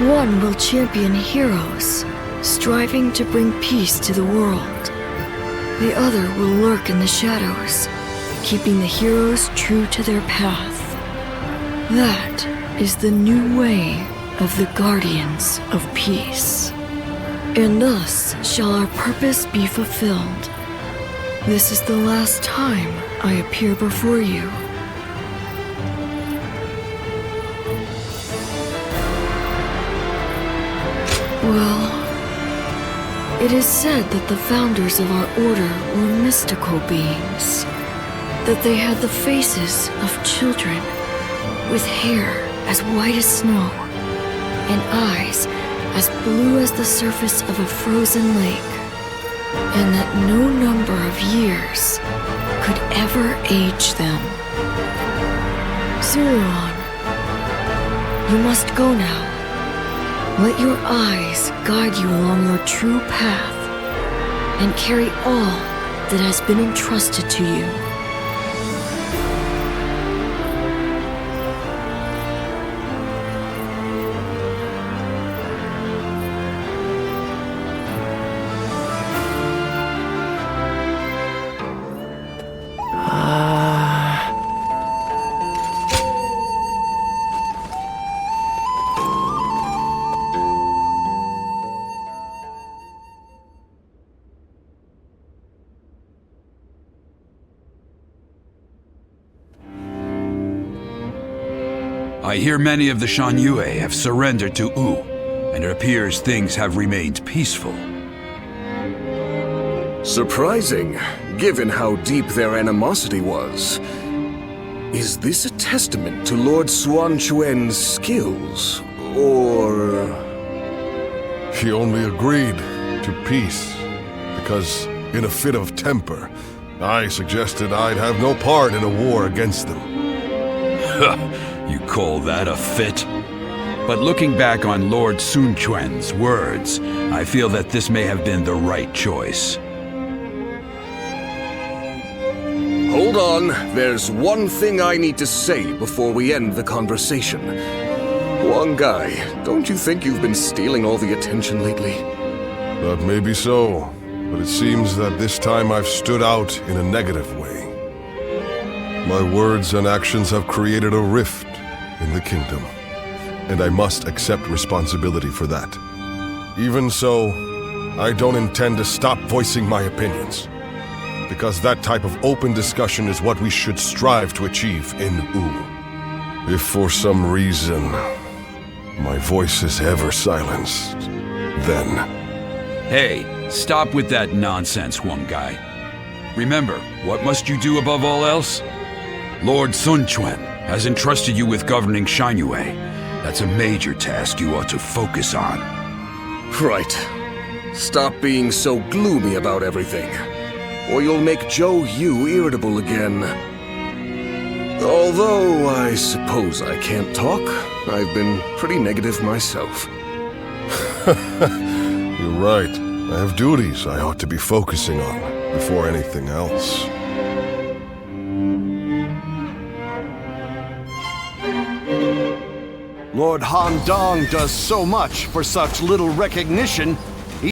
One will champion heroes, striving to bring peace to the world. The other will lurk in the shadows, keeping the heroes true to their path. That is the new way of the Guardians of Peace. And thus shall our purpose be fulfilled. This is the last time I appear before you. Well, it is said that the founders of our order were mystical beings, that they had the faces of children, with hair as white as snow, and eyes as blue as the surface of a frozen lake, and that no number of years could ever age them. Zuluan, you must go now. Let your eyes guide you along your true path, and carry all that has been entrusted to you. I hear many of the Shan Yue have surrendered to Wu, and it appears things have remained peaceful. Surprising, given how deep their animosity was. Is this a testament to Lord Suan Chuan's skills, or... He only agreed to peace because, in a fit of temper, I suggested I'd have no part in a war against them. You call that a fit? But looking back on Lord Sun Quan's words, I feel that this may have been the right choice. Hold on, there's one thing I need to say before we end the conversation. Huang Gai, don't you think you've been stealing all the attention lately? That may be so, but it seems that this time I've stood out in a negative way. My words and actions have created a rift in the kingdom, and I must accept responsibility for that. Even so, I don't intend to stop voicing my opinions, because that type of open discussion is what we should strive to achieve in Wu. If for some reason my voice is ever silenced, then Hey, stop with that nonsense, Huang Gai. Remember, what must you do above all else? Lord Sun Quan has entrusted you with governing Shan-Yue. That's a major task you ought to focus on. Right. Stop being so gloomy about everything, or you'll make Zhou Yu irritable again. Although, I suppose I can't talk. I've been pretty negative myself. You're right. I have duties I ought to be focusing on before anything else. Lord Han Dong does so much for such little recognition,